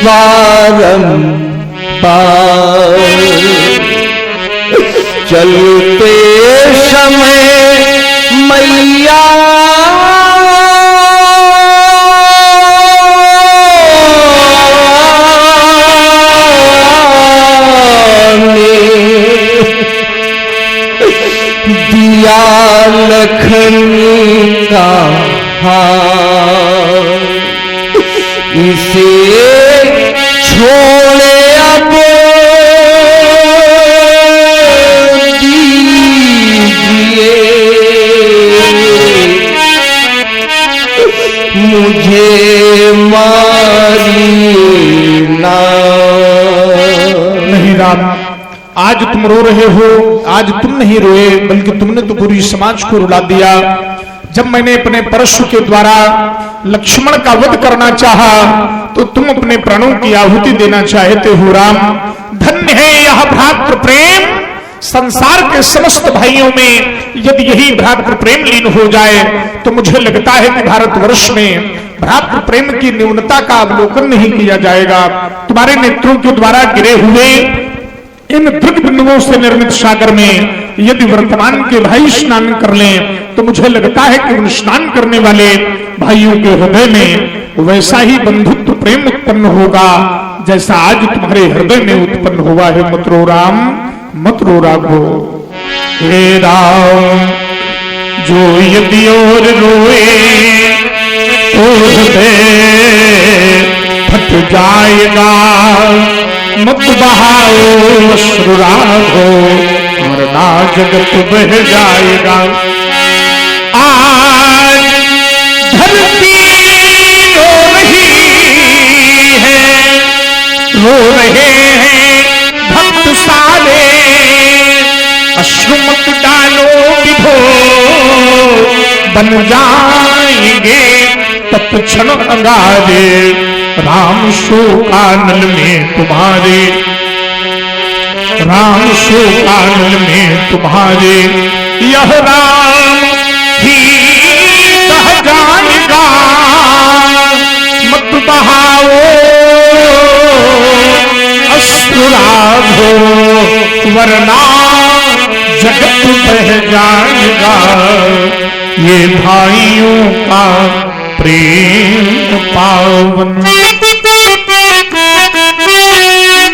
बारंबार, चलते समय मैया दिया लखनी का हार, इसे छोड़े अब दीजिए मुझे मारिए ना। नहीं राम, आज तुम रो रहे हो, आज तुम नहीं रोए बल्कि तुमने तो पूरी समाज को रुला दिया। जब मैंने अपने परशु के द्वारा लक्ष्मण का वध करना चाहा तो तुम अपने प्राणों की आहुति देना चाहते हो राम। धन्य है यह भ्रातृ प्रेम, संसार के समस्त भाइयों में यदि यही भ्रातृ प्रेम लीन हो जाए तो मुझे लगता है कि भारतवर्ष में भ्रातृ प्रेम की न्यूनता का अवलोकन नहीं किया जाएगा। तुम्हारे नेत्रों के द्वारा गिरे हुए इन दृग बिंदुओं से निर्मित सागर में यदि वर्तमान के भाई स्नान कर लें तो मुझे लगता है कि उन स्नान करने वाले भाइयों के हृदय में वैसा ही बंधुत्व प्रेम उत्पन्न होगा जैसा आज तुम्हारे हृदय में उत्पन्न हुआ है। मत रो राम, मत रो राघो। हे राम जो यदि और रोए तो हृदय फट जाएगा। मत बहाओ अश्रु राघो मरना जगत बह जाएगा। आज धरती रो रही है, रो रहे हैं भक्त सारे। अश्रु मत डालो विभो बन जाएंगे तत्क्षण अंगारे। राम शोकानल में तुम्हारे, राम शोकानल में तुम्हारे। यह राम ही कह जाएगा। मत बहाओ अश्रु राघो वरना जगत बह जाएगा। ये भाइयों का प्रेम पावन,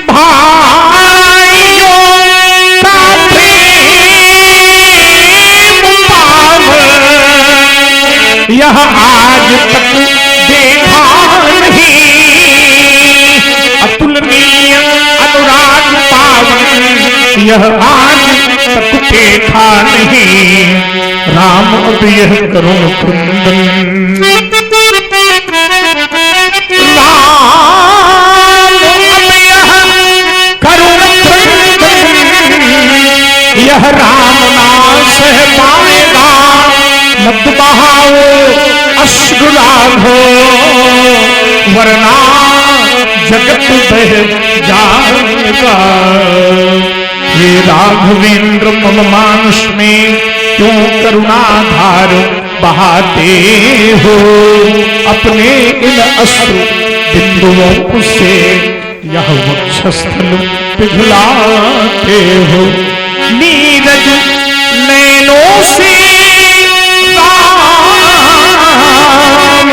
भाइयों का प्रेम पावन। यह आज तक देखा नहीं अतुलनीय अनुराग पावन। यह आज तक देखा नहीं राम अब यह करुण कुंदन। यह राम ना सह पाएगा। मत बहाओ अश्रु राघो वरना जगत बह जाएगा। हे राघवेंद्र मम मानस में क्यों करुणाधार बहाते हो। अपने इन अश्रु बिंदुओं से यह वक्षस्थल पिघलाते हो। नीरज नैनों से राम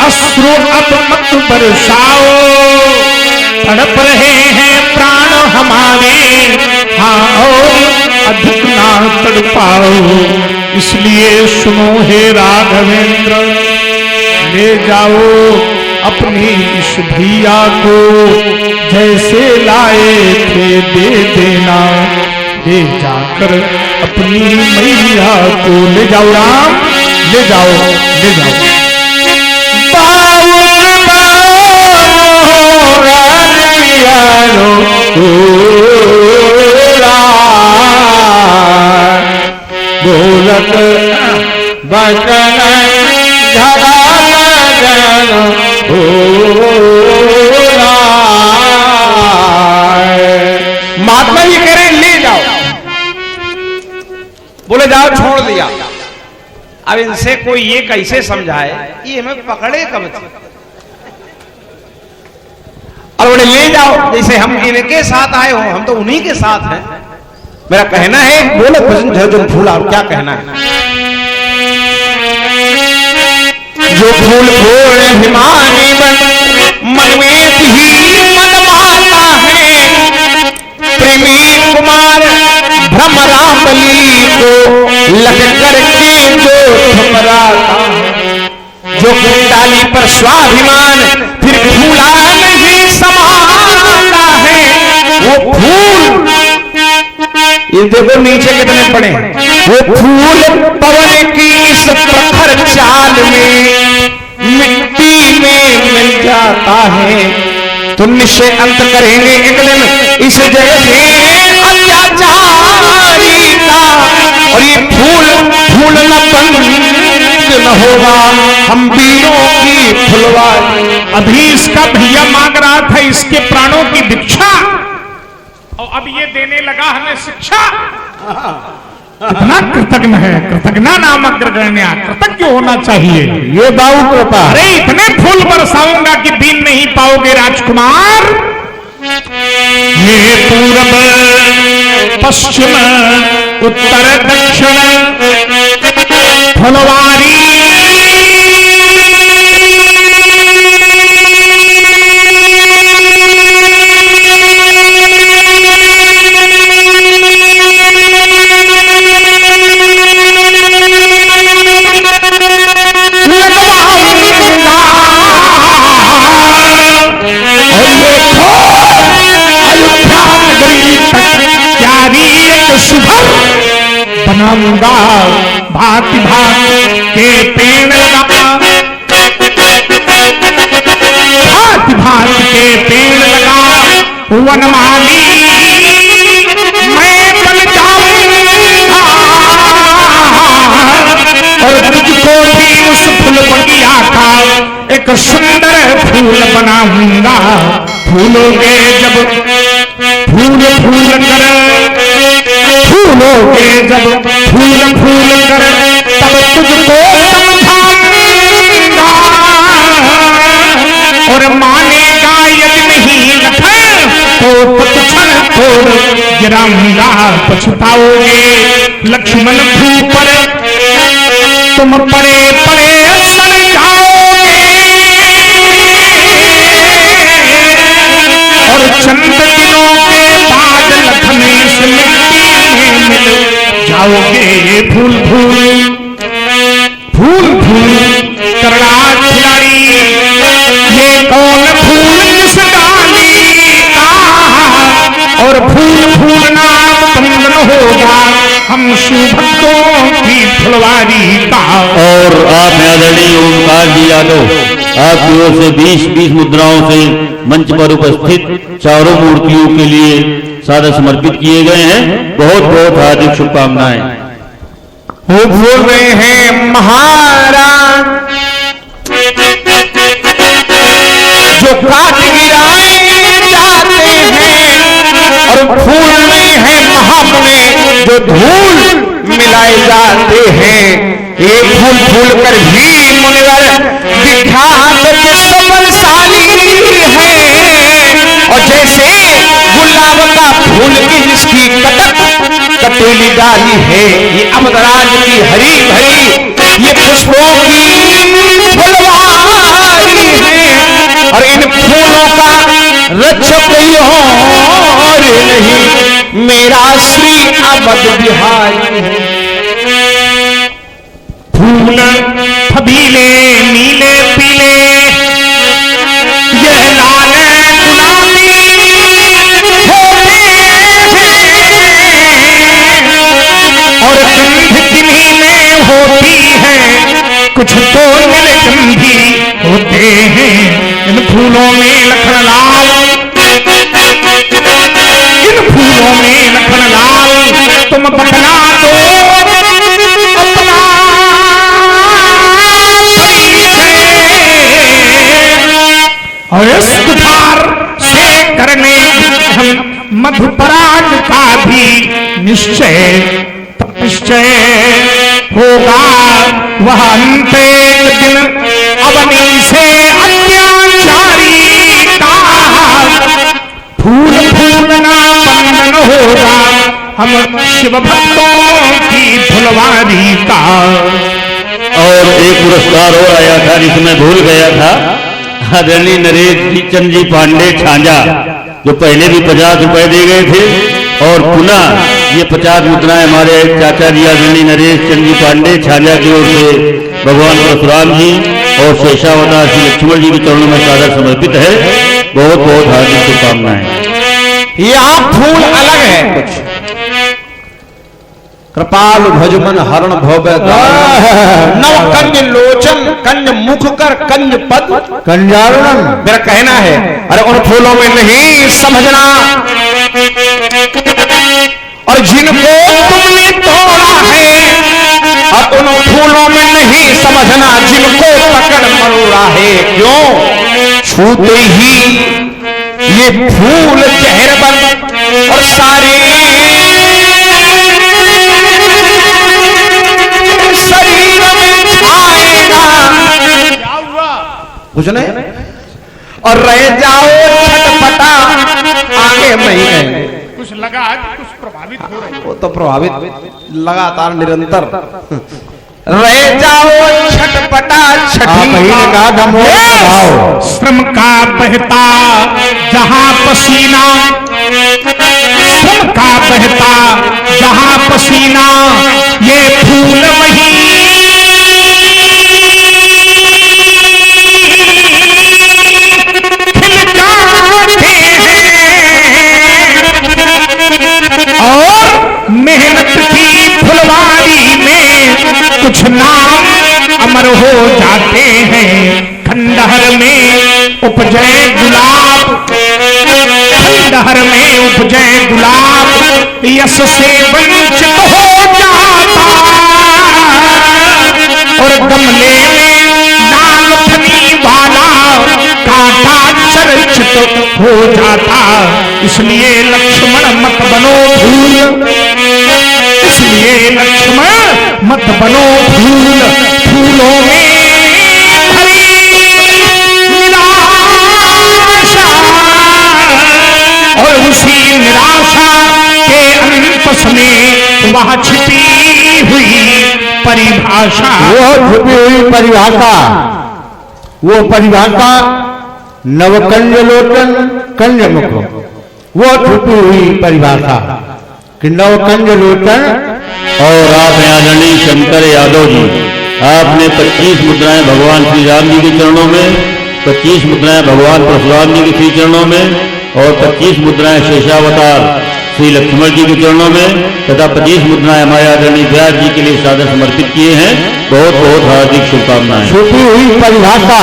अश्रु अब मत बरसाओ। तड़प रहे हैं प्राण हमारे, हाँ और अधिक ना तड़पाओ। इसलिए सुनो हे राघवेंद्र, ले जाओ अपनी इस भैया को जैसे लाए थे दे देना। ले जाकर अपनी मैया को ले जाओ राम, ले जाओ ले जाओ। बोलत बचन महात्मा जी कह रहे हैं ले जाओ। बोले जाओ छोड़ दिया। अब इनसे कोई ये कैसे समझाए, ये हमें पकड़े कब थे। और बोले ले जाओ जैसे हम इनके साथ आए हो, हम तो उन्हीं के साथ हैं। मेरा कहना है, बोले भजन झरझर फूला, और क्या कहना है। जो फूल फूल हिमानी बन मन में ही मन माता है। प्रेमी कुमार भ्रमरावली को लग करके जो थमराता है। जो डाली पर स्वाभिमान फिर फूला नहीं समाता है। वो फूल, ये देखो नीचे कितने पड़े। वो फूल पवन की इस प्रखर चाल में मिट्टी में मिल जाता है। तो निश्चय अंत करेंगे एक दिन इस जैसे अत्याचारी का। और ये फूल फूल न बंद न होगा हम वीरों की फुलवारी। अभी इसका भैया मांग रहा था इसके प्राणों की भिक्षा, और अब ये देने लगा हमें शिक्षा। कितना कृतज्ञ है, कृतज्ञता नाम अग्रगण्य, कृतज्ञ होना चाहिए। ये बाबू कृपा। अरे इतने फूल बरसाऊंगा कि बीन नहीं पाओगे राजकुमार। ये पूर्व पश्चिम उत्तर दक्षिण फुलवारी बनाऊंगा, भांति भांति के पेड़ लगा, भांति भांति के पेड़ लगा, वनमाली मैं बन जाऊंगा, और तुझको भी उस फूल बगिया का एक सुंदर फूल बनाऊंगा। फूलोगे जब फूल फूल कर, फूलोगे जब फूल फूल कर, तब तुझको समझाऊंगा, और मानेगा यदि नहीं लखन तो तत्क्षण तोड़ गिराऊंगा। पछताओगे लक्ष्मण भूपर, तुम पड़े पड़े सड़ जाओगे, और चंद दिनों के बाद लखने से मिट्टी में मिल जाओगे। फूल फूल फूल फूल करड़ा खिलाड़ी, ये कौन फूल किस डाली का, और फूल फूल नाम कुंदन होगा हम सुभक्तों की फुलवारी का। और आप आदरणीय ओमकार जी यादव आपकी ओर से 20-20 मुद्राओं से मंच पर उपस्थित चारों मूर्तियों के लिए सादर समर्पित किए गए हैं। बहुत बहुत हार्दिक शुभकामनाएं। वो बोल रहे हैं महाराज जो काट गिराए जाते हैं, और फूल में है महामुने जो धूल मिलाए जाते हैं। ये फूल फूल कर भी मुनिवर विख्यात सबलशाली है, और जैसे गुलाब का फूल की जिसकी कटक कटेली डाली है, ये अमदराज की हरी भरी ये पुष्पों की फुलवारी है, और इन फूलों का रक्षक कोई और नहीं मेरा श्री अवध बिहारी है। फूल फबीले नीले पीले, यह लाल गुलाबी होते हैं, और गंध किन्हीं में होती है, कुछ तो नीलगंधी होते हैं। इन फूलों में लखन लाल, इन फूलों में लखन लाल तुम बतला दो अपना और इस सुधार से करने हम मधुपराग का भी निश्चय होगा। वह अंत एक दिन अवनी से अत्याचारी का फूल फूलना बंधन होगा हम शिव भक्तों की फुलवारी का। और एक पुरस्कार और आया था जिसमें भूल गया था, आदरणीय नरेश चंद जी पांडे छांजा, जो पहले भी 50 रुपए दे गए थे, और पुनः ये 50 मुद्राएं हमारे चाचा जी आदरणीय नरेश चंद जी पांडे छांजा की ओर से भगवान परशुराम जी और शेषावतार श्री लक्ष्मण जी के चरणों में सादर समर्पित है। बहुत बहुत हार्दिक शुभकामनाएं। यहाँ फूल अलग है कुछ, कृपाल भजमन हरण भोवे नव कंज लोचन कंज मुख कर कंज पद कंजारणम। मेरा कहना है, अरे उन फूलों में नहीं समझना, और जिनको तुमने तोड़ा है, और उन फूलों में नहीं समझना जिनको पकड़ मरोड़ा है। क्यों? छूते ही ये फूल जहर बन और सारे शरीर में छाएगा, कुछ नहीं, और रह जाओ छटपटा आगे नहीं। कुछ लगा कुछ प्रभावित हो रही है, वो तो प्रभावित लगातार निरंतर रह जाओ छटपटा छठी श्रम का बहता जहां पसीना, श्रम का बहता जहां पसीना, ये फूल वही खिल जाते हैं, और मेहनत की फुलवारी कुछ नाम अमर हो जाते हैं। खंडहर में उपजे गुलाब, खंडहर में उपजे गुलाब, यश से वंचित हो जाता, और गमले में डाल फनी वाला कांटा चर्चित हो जाता। इसलिए लक्ष्मण मत बनो फूल, इसलिए लक्ष्मण मत बनो फूल, फूलों में भरी निराशा, और उसी निराशा के अंत में वह छिपी हुई परिभाषा, वो छुपी हुई परिभाषा, वो परिभाषा नवकंज लोचन कंज मुख, वो छुपी हुई परिभाषा कि नवकंज लोचन। और आप हैं आदरणीय शंकर यादव जी, आपने 25 मुद्राएं भगवान श्री राम जी के चरणों में, 25 मुद्राएं भगवान परशुराम जी के श्री चरणों में, और 25 मुद्राएं शेषावतार श्री लक्ष्मण जी के चरणों में, तथा 25 मुद्राएं हमारे आदरणीय व्यास जी के लिए सादर समर्पित किए हैं। बहुत बहुत हार्दिक शुभकामनाएं। छुपी हुई परिभाषा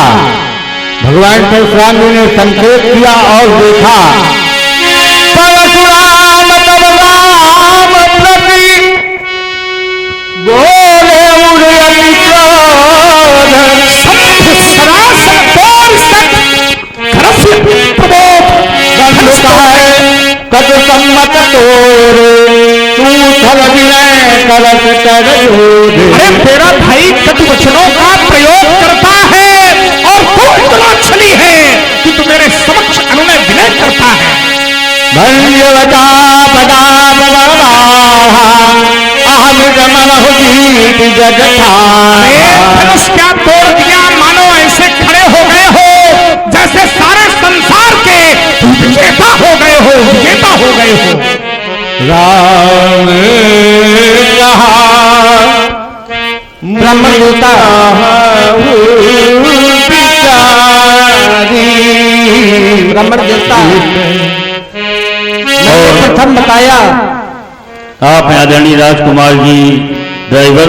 भगवान परशुराम जी ने संकेत किया और देखा। परशुराम तब राम प्रति बोले उड़यति क्रोध, सरासर बोल सक खरस्य प्रबोध, कद सम्मत तोरे तू थल विनय करत कर जोधे। अरे तेरा भाई कटु वचनों का प्रयोग करता है और तू इतना छली है कि तू मेरे समक्ष अनुनय विनय करता है। भंजवता पदा अहम गमन जीत जग धनुष क्या तोड़ दिया, मानो ऐसे खड़े हो गए हो जैसे सारे संसार के विजेता हो गए हो, विजेता हो गए हो। राम ब्रह्मदेवता ब्रह्मण देवता प्रथम बताया। आप हैं आदरणीय राजकुमार जी ड्राइवर,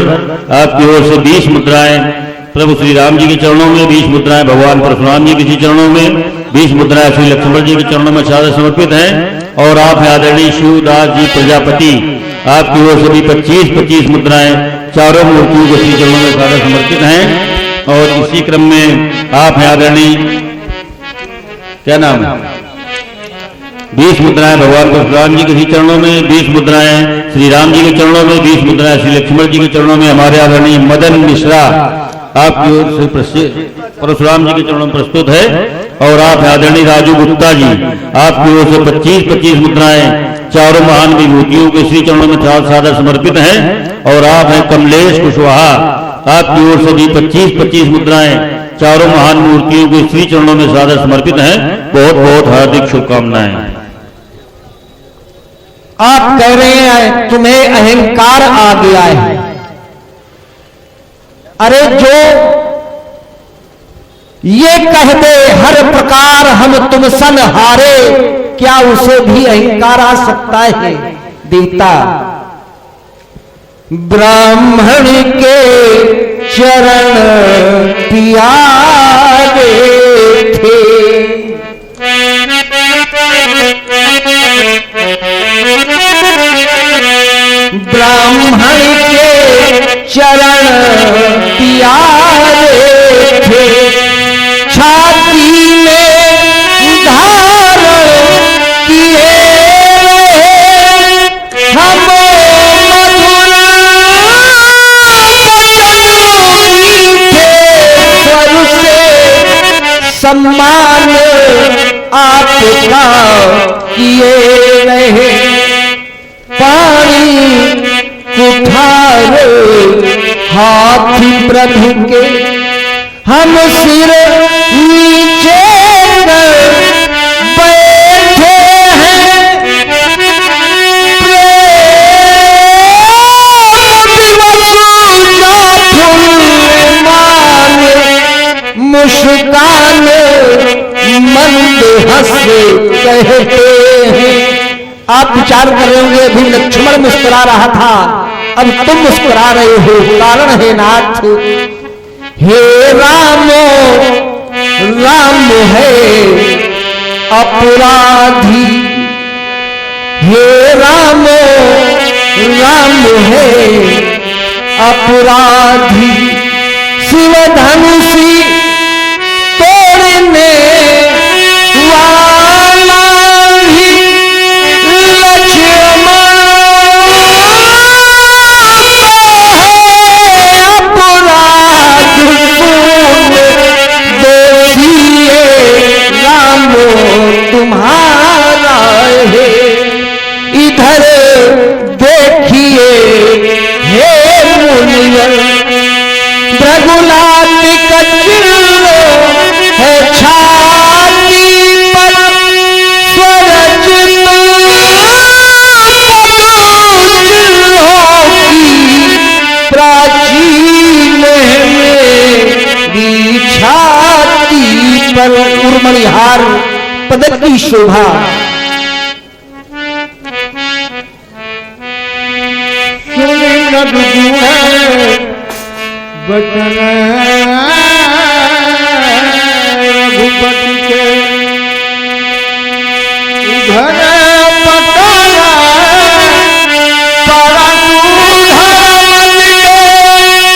आपकी ओर से 20 मुद्राएं प्रभु श्री राम जी के चरणों में, 20 मुद्राएं भगवान परशुराम जी के चरणों में, 20 मुद्राएं श्री लक्ष्मण जी के चरणों में सादर समर्पित हैं। और आप हैं आदरणीय शिवदास जी प्रजापति, आपकी ओर से भी 25 मुद्राएं चारों मूर्तियों के श्री चरणों में सादर समर्पित हैं। और इसी क्रम में आप हैं आदरणीय, क्या नाम है, 20 मुद्राएं भगवान परशुराम जी के श्री चरणों में, 20 मुद्राएं श्री राम जी के चरणों में, 20 मुद्राएं श्री लक्ष्मण जी के चरणों में हमारे आदरणीय मदन मिश्रा आपकी ओर से परशुराम जी के चरणों में प्रस्तुत है। और आप आदरणीय राजू गुप्ता जी, आपकी ओर से 25 मुद्राएं चारों महान विभूतियों के श्री चरणों में सादर समर्पित हैं। और आप हैं कमलेश कुशवाहा, आपकी ओर से भी 25 मुद्राएं चारों महान मूर्तियों के श्री चरणों में सादर समर्पित हैं। बहुत बहुत हार्दिक शुभकामनाएं। आप कह रहे हैं तुम्हें अहंकार आ गया है। अरे जो ये कह दे हर प्रकार हम तुम सन हारे, क्या उसे भी अहंकार आ सकता है? देवता ब्राह्मण के चरण प्यारे थे, ब्राह्मण के चरण प्यारे थे, छाती में धारण किए हम मधुर स्वर से सम्मान आपका किए रहे, पानी कुठारे हाथी प्रभु के हम सिर नीचे कर बैठे हैं, मुस्कान मंद हंस कहते हैं। आप विचार कर रहे होंगे, अभी लक्ष्मण मुस्कुरा रहा था, अब तुम मुस्कुरा रहे हो, कारण है नाथ। हे रामो राम है अपराधी, हे रामो राम है अपराधी, शिव धनुषी तोड़ने वाला ही लक्ष्मण अपराध पूर्ण दोषिए राम तुम्हारा है। इधर देखिए हे मुनियन, भृगुलात कचिल्ल है छाती पर, स्वरज प्राचीन मेरी छाती पर, उर्मणिहार पदक की शोभा। बचन रघुपति के उधर पटाया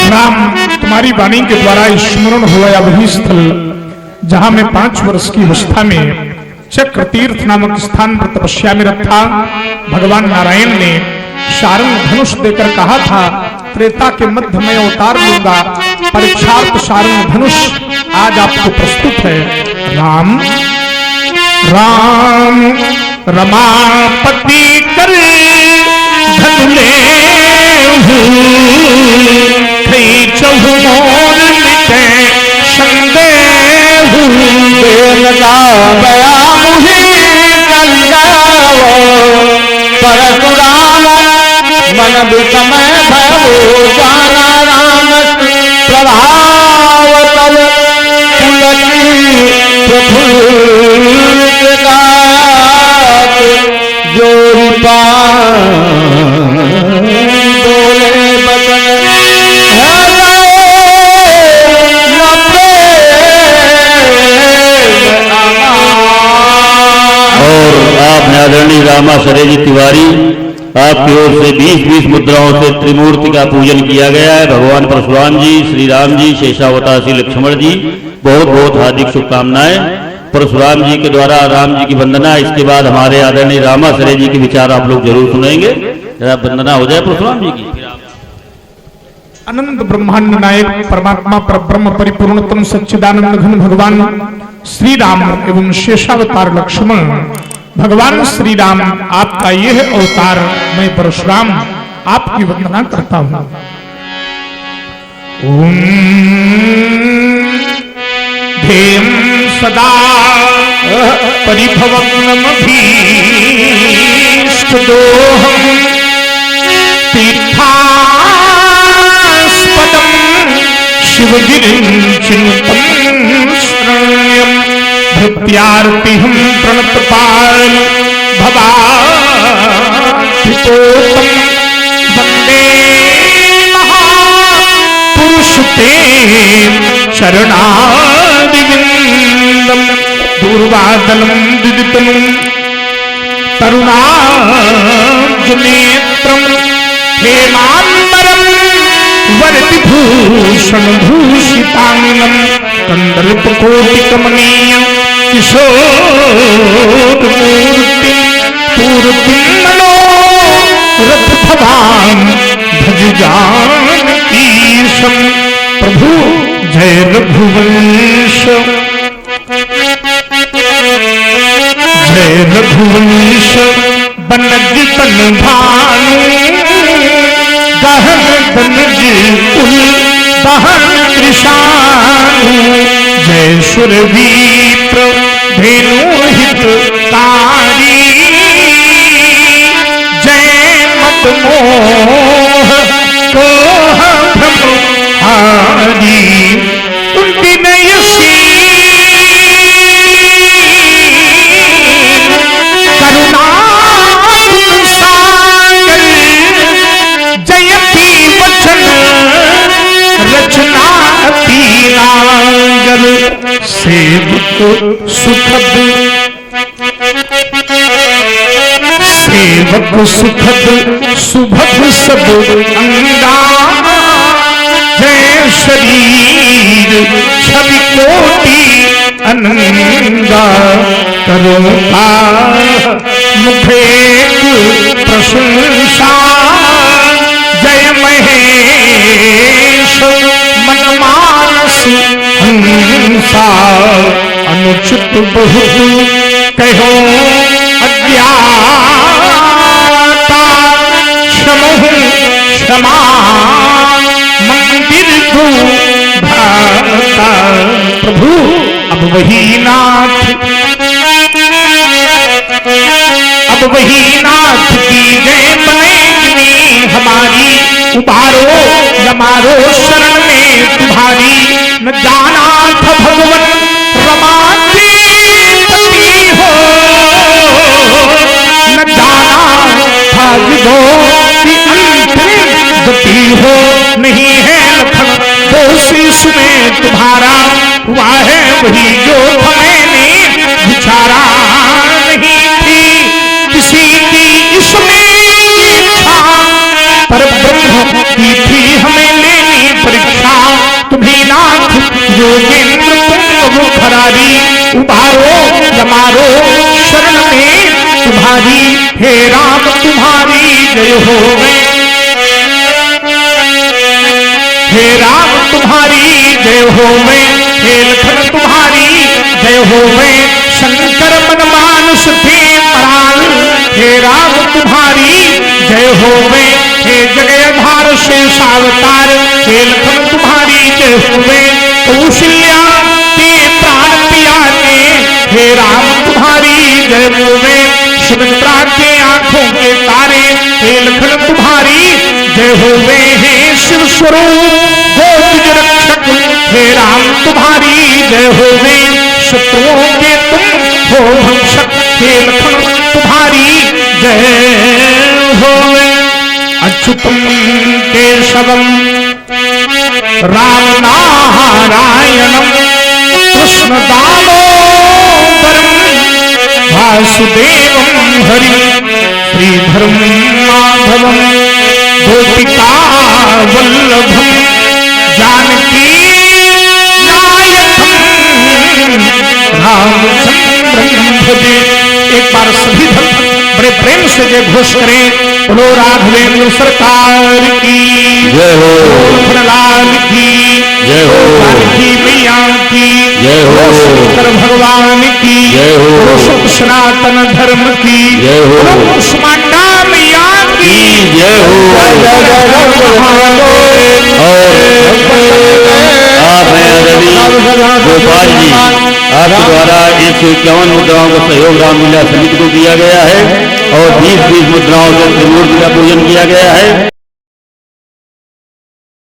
राम, तुम्हारी वाणी के द्वारा स्मरण हुआ वही स्थल जहां मैं 5 वर्ष की अवस्था में चक्र तीर्थ नामक स्थान पर तपस्या में रखा। भगवान नारायण ने शारंग धनुष देकर कहा था त्रेता के मध्य में अवतार लूंगा। परीक्षार्थ शारंग धनुष आज आपको प्रस्तुत है। राम राम रमापति कर धनुले चहुमोर मिटे संदेह, लगा बया मुझे परशुराम मन विषमय भयो जाना, राम प्रभाव तब पुलकी प्रफुल्लित जोरी बोले बचन आदरणीय रामाश्रय जी तिवारी, आपकी ओर से 20-20 मुद्राओं से त्रिमूर्ति का पूजन किया गया है। भगवान परशुराम जी, श्री राम जी, शेषावतार श्री लक्ष्मण जी, बहुत बहुत हार्दिक शुभकामनाएं। परशुराम जी के द्वारा राम जी की वंदना, इसके बाद हमारे आदरणीय रामाश्रय जी के विचार आप लोग जरूर सुनेंगे। जरा वंदना हो जाए परशुराम जी की। अनंत ब्रह्मांड नायक परमात्मा पर ब्रह्म परिपूर्णतम सच्चिदानंद घन भगवान श्री राम एवं शेषावतार लक्ष्मण भगवान श्री राम, आपका यह अवतार मैं परशुराम आपकी वंदना करता हूं। ओम धेम सदा परिभवग्नमभीष्टदोहं तीर्थास्पदं शिवगिरिं चिन्तं शरण्यम्, भृत्यार्तिहं प्रणतपाल भवाप्रितोत्तम, वंदे महापुरुषते चरणादिविन्दं, दूर्वादलं दिदितनुं तरुणार्जुनेत्रं, हेमाम्बरं वरदिभूषणभूषिताङ्गं, कन्दर्पकोटिकमनीयं किशोरमूर्ति, पूर्तिं मनोरथभवां भज जानकीशं, प्रभु जय रघुवंश, जय रघुवंश बनज तन भानु, दहन तनज कुल दहन कृषाणु, जय सुरवीर धेनु हितकारी, जय मत मोह कोह भ्रम हारी, विनयसी करुणा सागर, जयति सेवक सुखद सेवक सुखद सुभग सब अंगा जय शरीर छवि कोटि अनंगा करो मुखे प्रशंसा जय महेश मन मानस हंसा अनुचित बहुत कहो अज्ञाता क्षमहु क्षमा मंदिर को भाता प्रभु अब वही नाथ की जय बनेगी हमारी उबारो जमारो शरण में तुम्हारी न जाना था भगवन रमाती पति हो न जाना था विधो की अंतिम गति हो नहीं है लखन दोषीश में तुम्हारा हुआ है वही जो मैंने विचारा नहीं थी किसी की इसमें इच्छा पर ब्रह्म की थी हमें लेनी परीक्षा तुम्ही नाथ योगेंद्र तुम खरारी उबारो जमारो शरण में तुम्हारी हे राम तुम्हारी जय हो हे राम तुम्हारी जय हो हे लखन तुम्हारी जय हो शंकर मन मानुष थे प्राण हे राम तुम्हारी जय हो हे जगयधार शेषावतार हे लखन तुम्हारी जय हो कौशल्या के प्राण पियाने हे राम तुम्हारी जय हो सुमित्रा के आंखों के तारे हे लखन तुम्हारी जय हो हे शिव स्वरूप गोविंद रक्षक हे राम तुम्हारी जय हो शत्रुओं के तुम हो भक्षक हे लखन तुम्हारी जय हो अच्युतम केशवम राम नारायणम कृष्ण दामोदरम वासुदेवम हरि श्रीधरम माधवम गोपिका वल्लभम जानकी नायकम रामचंद्रम भजे। एक बार सभी भक्त बड़े प्रेम से जय घोष करें बोलो राघवेंद्र सरकार की जय हो, लाल की जय हो, जानकी मैया की जय हो, शंकर भगवान की जय हो, सनातन धर्म की जय हो, कुष्मांडा मैया की जय हो। और आप हैं रवि गोपाल जी, आपके द्वारा 151 मुद्राओं का सहयोग रामलीला समिति को दिया गया है और 20-20 मुद्राओं से त्रिमूर्ति का पूजन किया गया है।